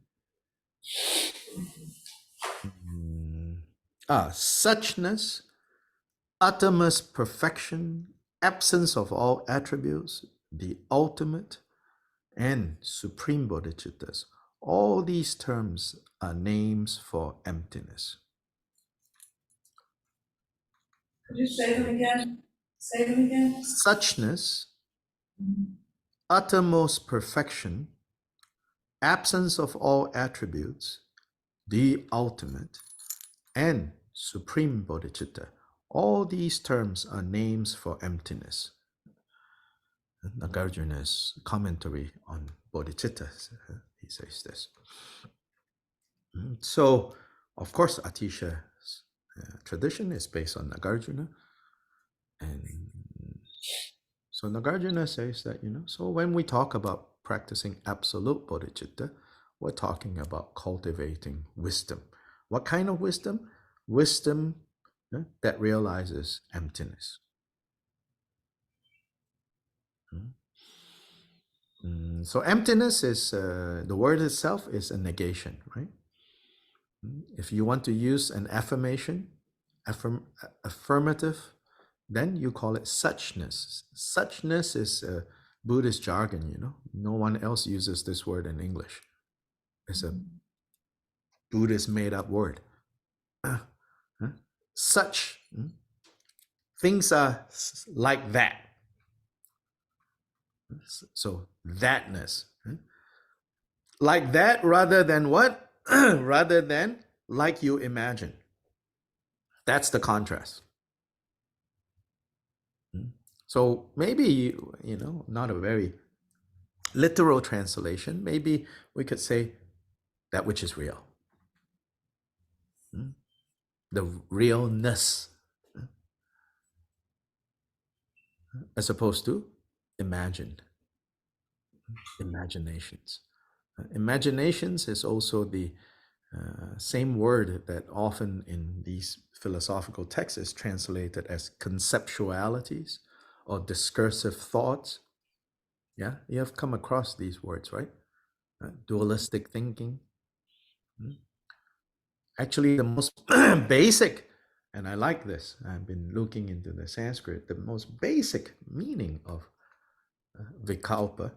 [SPEAKER 2] Suchness, uttermost perfection, absence of all attributes, the ultimate, and supreme bodhicittas. All these terms are names for emptiness.
[SPEAKER 1] Could you say them again? Say them again.
[SPEAKER 2] Suchness, uttermost perfection, absence of all attributes, the ultimate, and supreme bodhicitta. All these terms are names for emptiness. Nagarjuna's commentary on bodhicitta, he says this. So, of course, Atisha's tradition is based on Nagarjuna. And so Nagarjuna says that, so when we talk about practicing absolute bodhicitta, we're talking about cultivating wisdom. What kind of wisdom? Wisdom that realizes emptiness. So emptiness is, the word itself is a negation, right? If you want to use an affirmation, affirmative, then you call it suchness. Suchness is Buddhist jargon, No one else uses this word in English. It's a Buddhist made up word. Such. Things are like that. So thatness. Like that rather than what? Rather than like you imagine. That's the contrast. So maybe, not a very literal translation. Maybe we could say that which is real. The realness. As opposed to imagined. Imaginations. Imaginations is also the same word that often in these philosophical texts is translated as conceptualities or discursive thoughts. Yeah, you have come across these words, right? Dualistic thinking. Actually, the most basic and I like this. I've been looking into the Sanskrit. The most basic meaning of vikalpa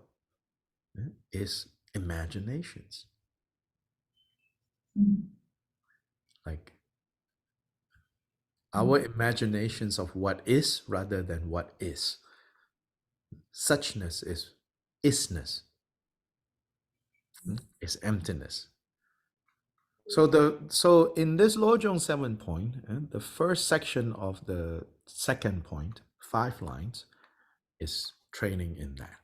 [SPEAKER 2] is imaginations. Like our imaginations of what is rather than what is. Suchness is isness, is emptiness. So in this Lojong 7 point, the first section of the second point, 5 lines, is training in that.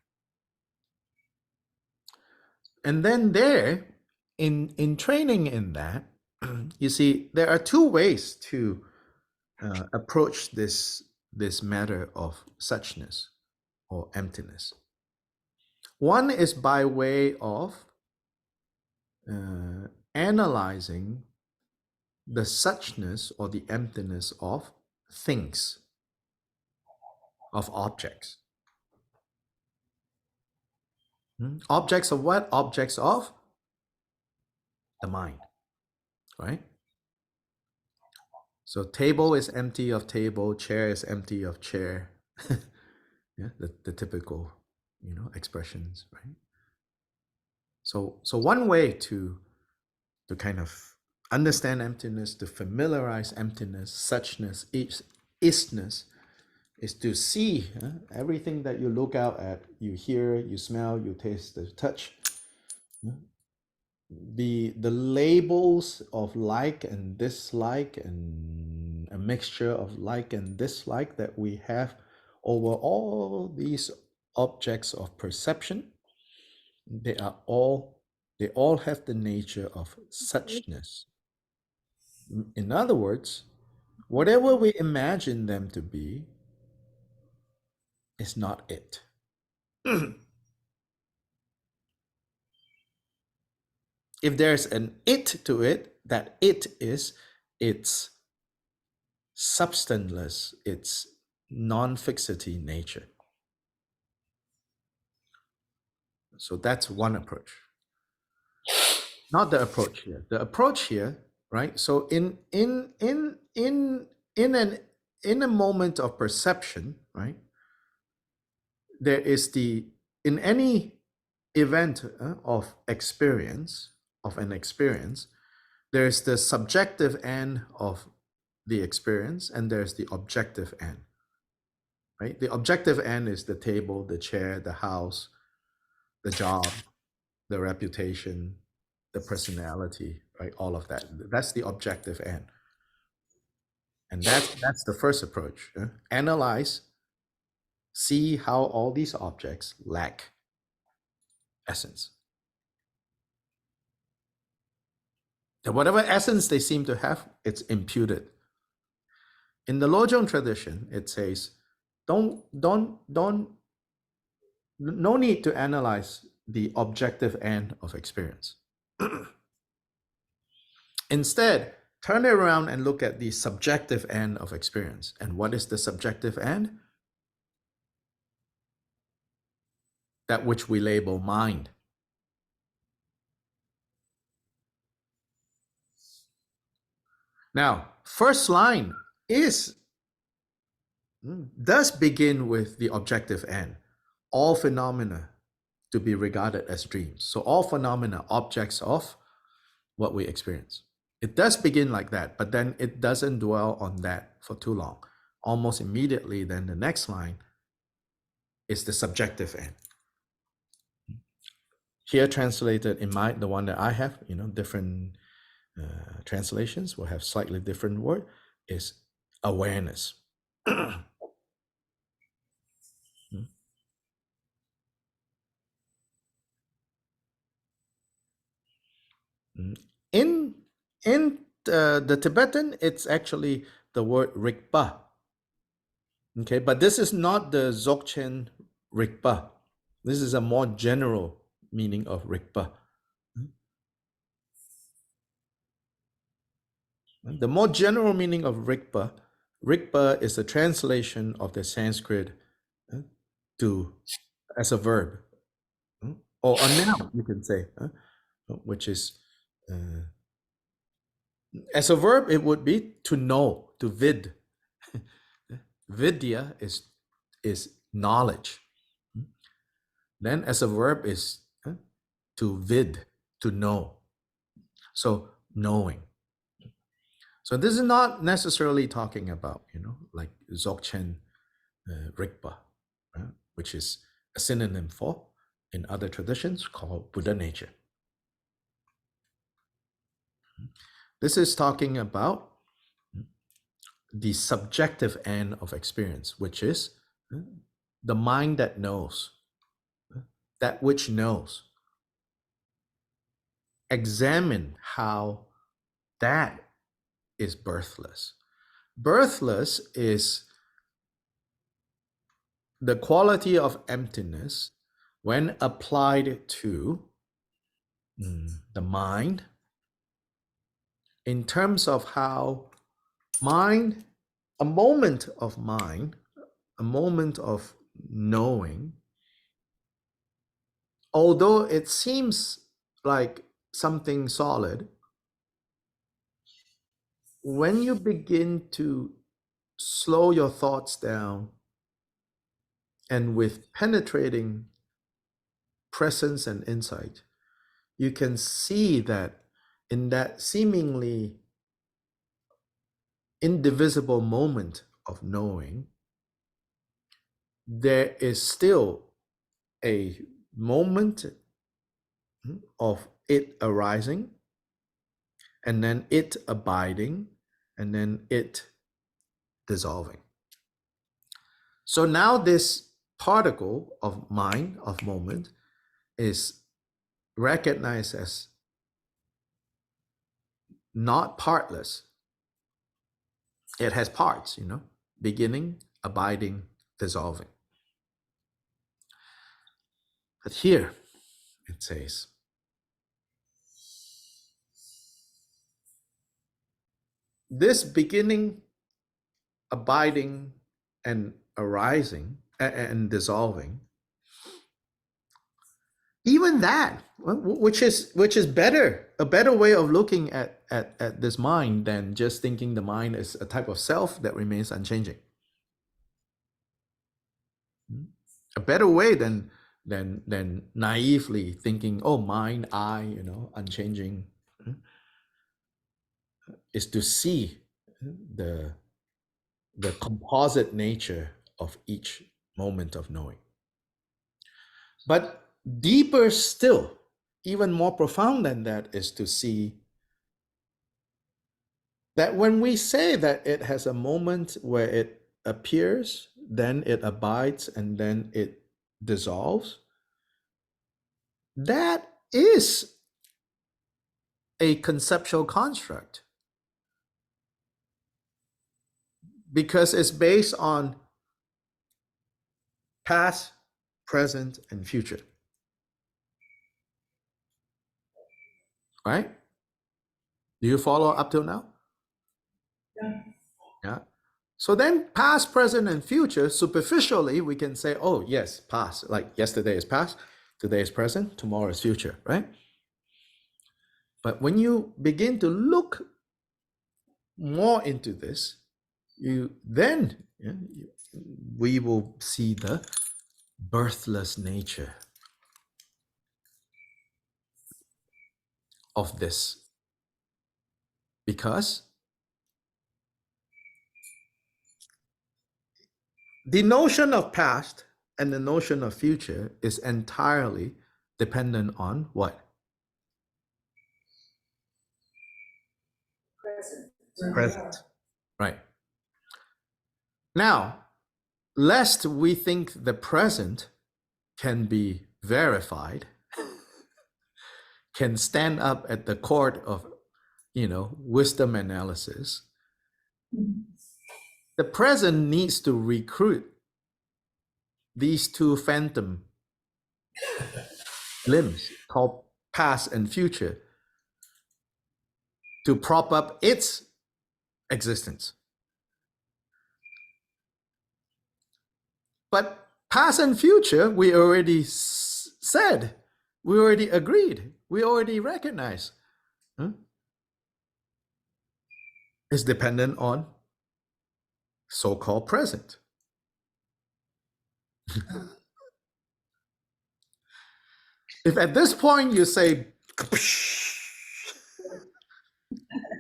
[SPEAKER 2] And then there, in training in that, you see, there are 2 ways to approach this matter of suchness or emptiness. One is by way of analyzing the suchness or the emptiness of things, of objects. Objects of what? Objects of the mind, right? So table is empty of table, chair is empty of chair. Yeah, the typical, expressions, right? So one way to kind of understand emptiness, to familiarize emptiness, suchness, isness, is to see everything that you look out at, you hear, you smell, you taste, you touch. The labels of like and dislike and a mixture of like and dislike that we have over all these objects of perception, they all have the nature of suchness. In other words, whatever we imagine them to be is not it. If there's an it to it, that it is its substanceless, its non-fixity nature. So that's one approach. Not the approach here. The approach here, right? So in a moment of perception, right? There is in any event of experience, of an experience, there's the subjective end of the experience and there's the objective end, right? The objective end is the table, the chair, the house, the job, the reputation, the personality, right? All of that. That's the objective end. And that's the first approach. Analyze, see how all these objects lack essence. And whatever essence they seem to have, it's imputed. In the Lojong tradition, it says, no need to analyze the objective end of experience. Instead, turn it around and look at the subjective end of experience. And what is the subjective end? That which we label mind. Now, first line does begin with the objective end. All phenomena to be regarded as dreams. So all phenomena, objects of what we experience. It does begin like that, but then it doesn't dwell on that for too long. Almost immediately, then the next line is the subjective end. Here translated in the one that I have, different translations will have slightly different word, is awareness. In the Tibetan, it's actually the word rikpa. Okay, but this is not the Dzogchen rikpa. This is a more general meaning of rikpa. The more general meaning of rikpa is a translation of the Sanskrit to as a verb, or a noun, you can say, which is As a verb, it would be to know, to vid. Vidya is knowledge. Then as a verb is to vid, to know. So knowing. So this is not necessarily talking about, like Dzogchen Rigpa, which is a synonym for, in other traditions, called Buddha nature. This is talking about the subjective end of experience, which is the mind that knows, that which knows. Examine how that is birthless. Birthless is the quality of emptiness when applied to the mind in terms of how mind, a moment of mind, a moment of knowing, although it seems like something solid, when you begin to slow your thoughts down and with penetrating presence and insight, you can see that in that seemingly indivisible moment of knowing, there is still a moment of it arising, and then it abiding, and then it dissolving. So now this particle of mind, of moment, is recognized as not partless. It has parts, beginning, abiding, dissolving. But here it says, this beginning, abiding, and arising and dissolving, even that, which is better, a better way of looking at this mind than just thinking the mind is a type of self that remains unchanging. A better way than naively thinking, oh, mind, I, unchanging, is to see the composite nature of each moment of knowing. But deeper still, even more profound than that, is to see that when we say that it has a moment where it appears, then it abides, and then it dissolves, that is a conceptual construct, because it's based on past, present, and future. Right? Do you follow up till now? Yeah. So then past, present, and future, superficially, we can say, oh, yes, past, like yesterday is past, today is present, tomorrow is future, right? But when you begin to look more into this, we will see the birthless nature of this. Because the notion of past and the notion of future is entirely dependent on what? Present. Right. Now, lest we think the present can be verified, can stand up at the court of, wisdom analysis, the present needs to recruit these two phantom limbs called past and future to prop up its existence. But past and future, we already said, we already agreed, we already recognize. is dependent on so-called present. If at this point you say,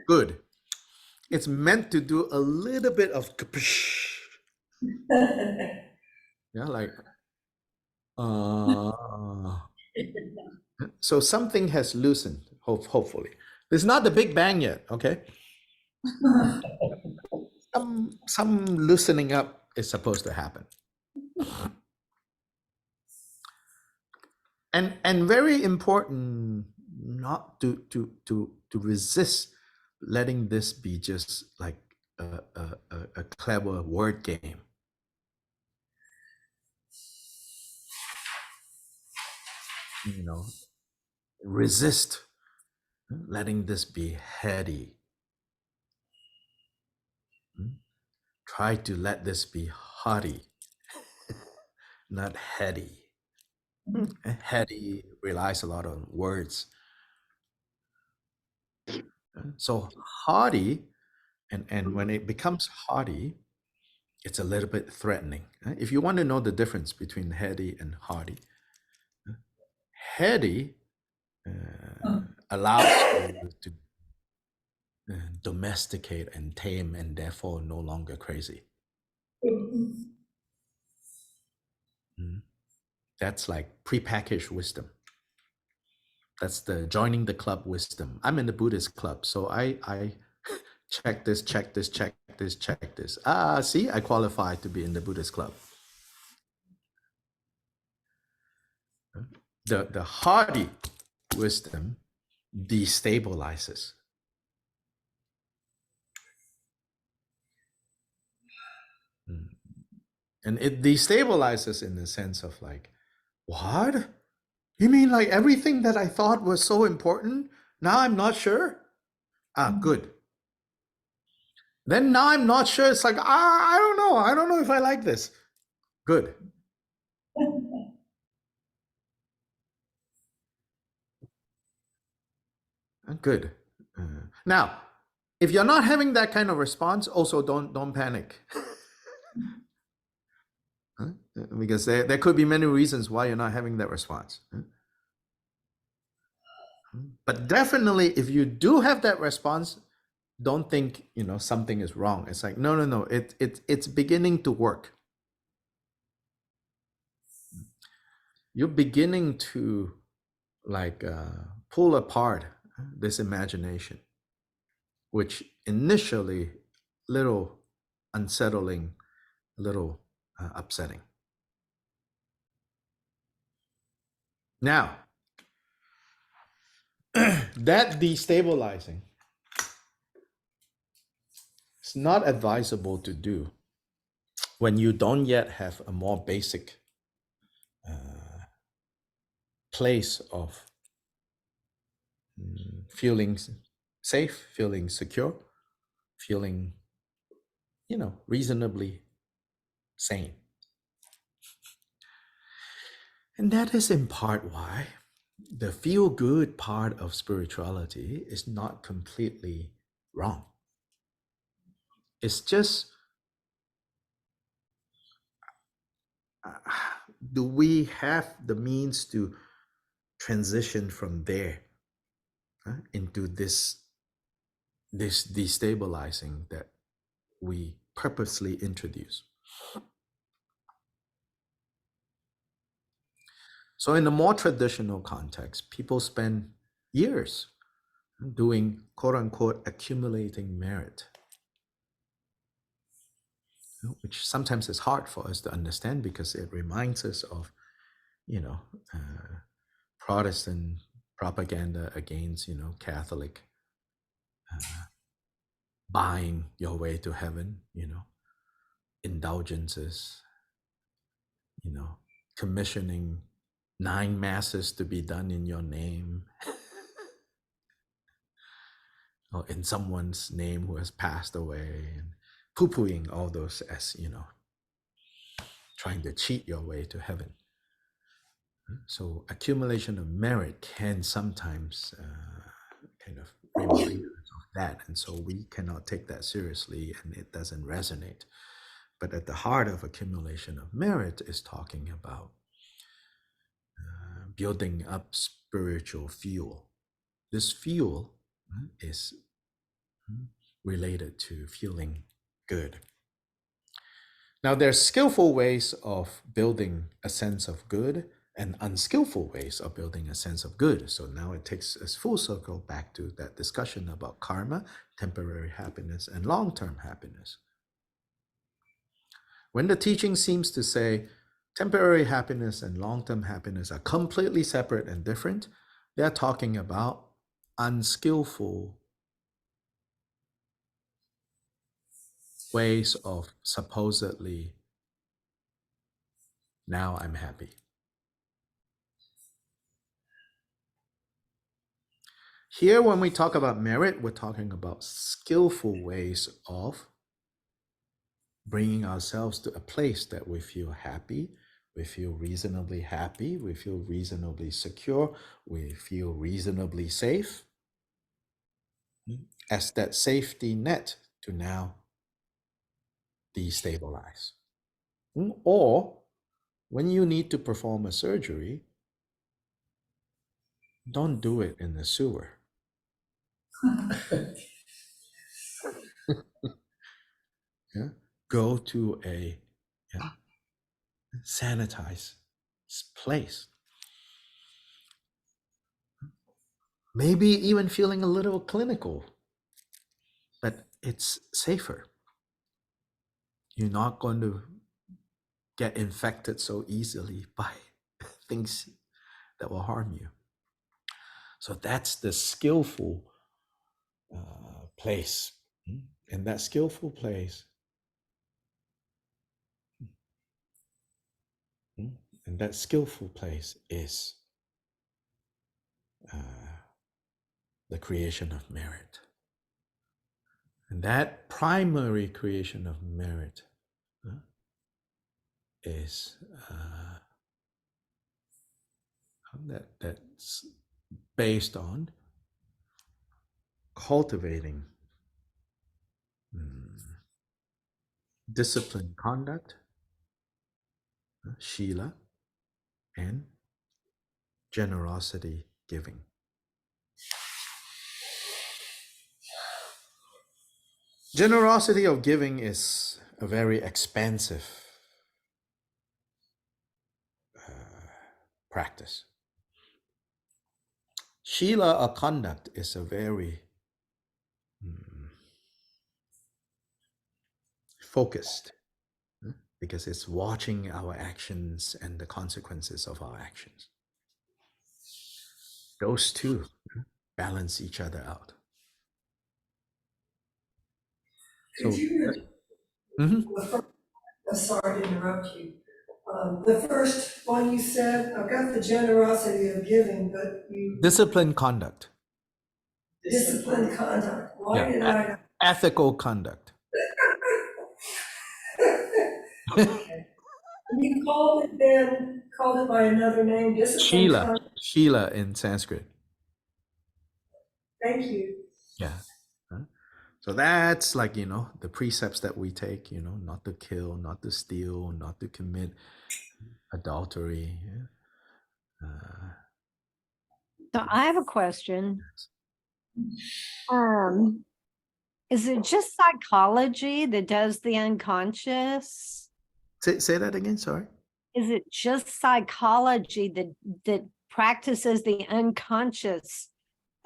[SPEAKER 2] good, it's meant to do a little bit of, yeah, like, so something has loosened, hopefully. It's not the Big Bang yet, okay? Some loosening up is supposed to happen. And very important not to resist letting this be just like a clever word game. You know, resist letting this be heady. Try to let this be hearty, not heady. Heady relies a lot on words. So hearty, and when it becomes hearty, it's a little bit threatening. If you want to know the difference between heady and hearty, heady allows you to domesticate and tame, and therefore no longer crazy. That's like prepackaged wisdom. That's the joining the club wisdom. I'm in the Buddhist club, so I check this, check this, check this, check this. See, I qualify to be in the Buddhist club. The hardy wisdom destabilizes. And it destabilizes in the sense of like, what? You mean like everything that I thought was so important, now I'm not sure? Good. Then now I'm not sure. It's like, I don't know. I don't know if I like this. Good. Good. Now, if you're not having that kind of response, also don't panic. Because there could be many reasons why you're not having that response. But definitely, if you do have that response, don't think something is wrong. It's like no. It's beginning to work. You're beginning to like pull apart this imagination, which initially little unsettling, little upsetting. Now, that destabilizing is not advisable to do when you don't yet have a more basic place of feeling safe, feeling secure, feeling, reasonably sane. And that is in part why the feel-good part of spirituality is not completely wrong. It's just, do we have the means to transition from there into this destabilizing that we purposely introduce? So in the more traditional context, people spend years doing quote unquote accumulating merit, which sometimes is hard for us to understand because it reminds us of, Protestant propaganda against, Catholic buying your way to heaven, indulgences, commissioning 9 masses to be done in your name or in someone's name who has passed away, and poo-pooing all those as, trying to cheat your way to heaven. So accumulation of merit can sometimes kind of reminders of that. And so we cannot take that seriously and it doesn't resonate. But at the heart of accumulation of merit is talking about building up spiritual fuel. This fuel is related to feeling good. Now, there's skillful ways of building a sense of good and unskillful ways of building a sense of good. So now it takes us full circle back to that discussion about karma, temporary happiness, and long-term happiness. When the teaching seems to say temporary happiness and long-term happiness are completely separate and different, they're talking about unskillful ways of supposedly, now I'm happy. Here, when we talk about merit, we're talking about skillful ways of bringing ourselves to a place that we feel happy, we feel reasonably happy, we feel reasonably secure, we feel reasonably safe, as that safety net to now destabilize. Or when you need to perform a surgery, don't do it in the sewer. Yeah? Go to a sanitized place. Maybe even feeling a little clinical, but it's safer. You're not going to get infected so easily by things that will harm you. So that's the skillful place. And that skillful place, is the creation of merit. And that primary creation of merit is that's based on cultivating disciplined conduct, shila, and generosity giving. Generosity of giving is a very expansive practice. Shila or conduct is a very focused, because it's watching our actions and the consequences of our actions. Those two balance each other out.
[SPEAKER 7] Could you, sorry to interrupt you. The first one you said, I've got the generosity of giving, but you.
[SPEAKER 2] Disciplined conduct.
[SPEAKER 7] Disciplined conduct. Why did I?
[SPEAKER 2] Ethical conduct.
[SPEAKER 7] Okay. You called it by another name, disciplined conduct.
[SPEAKER 2] Shila in Sanskrit.
[SPEAKER 7] Thank you.
[SPEAKER 2] Yeah. So that's like, the precepts that we take, not to kill, not to steal, not to commit adultery.
[SPEAKER 5] So I have a question. Is it just psychology that does the unconscious?
[SPEAKER 2] Say that again, sorry.
[SPEAKER 5] Is it just psychology that practices the unconscious,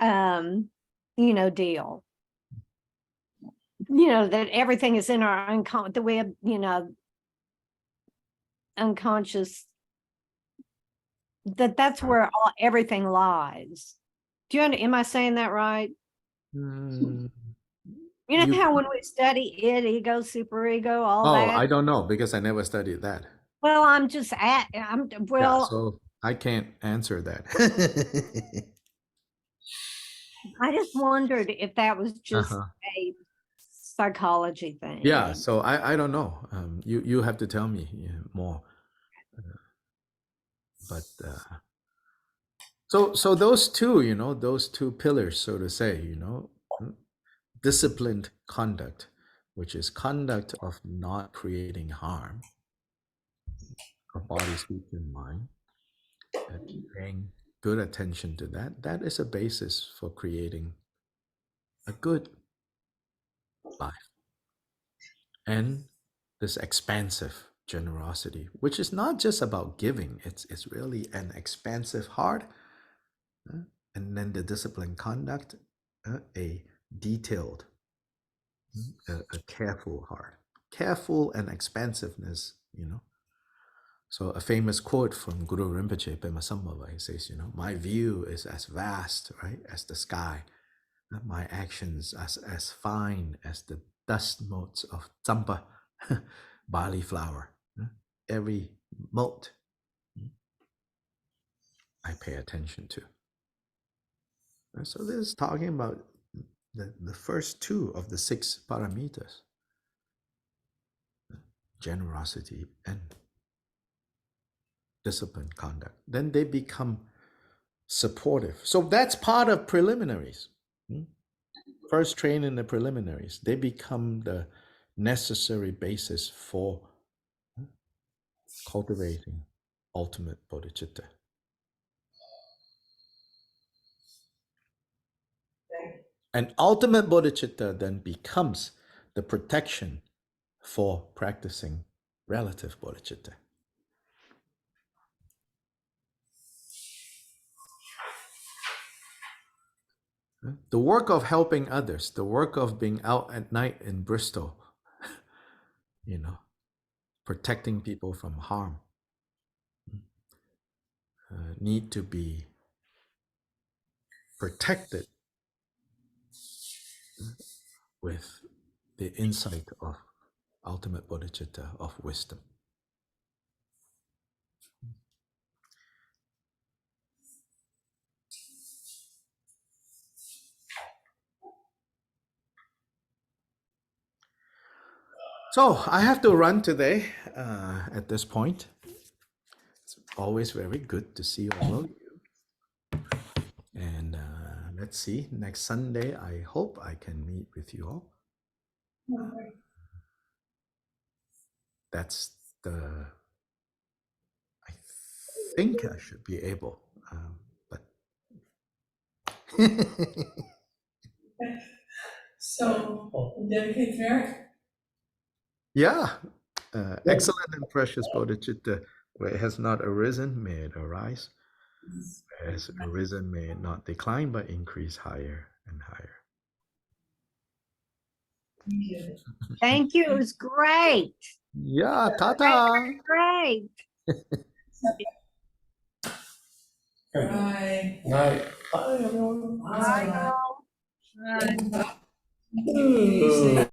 [SPEAKER 5] deal? That everything is in our the way of, unconscious, that's where everything lies. Am I saying that right? How when we study ego, superego, all that.
[SPEAKER 2] I don't know, because I never studied that.
[SPEAKER 5] Well,
[SPEAKER 2] so I can't answer that.
[SPEAKER 5] I just wondered if that was just a psychology thing.
[SPEAKER 2] Yeah, so I don't know. You have to tell me more. So those two, those two pillars, so to say, disciplined conduct, which is conduct of not creating harm of body, speech, and mind, and paying good attention to that, that is a basis for creating a good life. And this expansive generosity, which is not just about giving, it's really an expansive heart. And then the disciplined conduct, a detailed, a careful heart. Careful and expansiveness, So a famous quote from Guru Rinpoche, Pema Sambhava, he says, my view is as vast, right, as the sky. My actions as fine as the dust motes of Tsampa, barley flour. Every mote I pay attention to. So this is talking about the first two of the 6 paramitas. Generosity and disciplined conduct. Then they become supportive. So that's part of preliminaries. First train in the preliminaries. They become the necessary basis for cultivating ultimate bodhicitta. And ultimate bodhicitta then becomes the protection for practicing relative bodhicitta. The work of helping others, the work of being out at night in Bristol, protecting people from harm, need to be protected with the insight of ultimate bodhicitta, of wisdom. So I have to run today at this point. It's always very good to see all of you. And let's see, next Sunday, I hope I can meet with you all. That's I think I should be able, but.
[SPEAKER 1] So, dedicate merit?
[SPEAKER 2] Yeah, excellent and precious bodhicitta, where it has not arisen, may it arise. Where it has arisen, may it not decline, but increase higher and higher.
[SPEAKER 5] Thank you. It was great.
[SPEAKER 2] Yeah, ta-ta.
[SPEAKER 5] Great.
[SPEAKER 1] Bye.
[SPEAKER 7] Night. Bye, everyone.
[SPEAKER 5] Bye, girl.
[SPEAKER 1] Bye.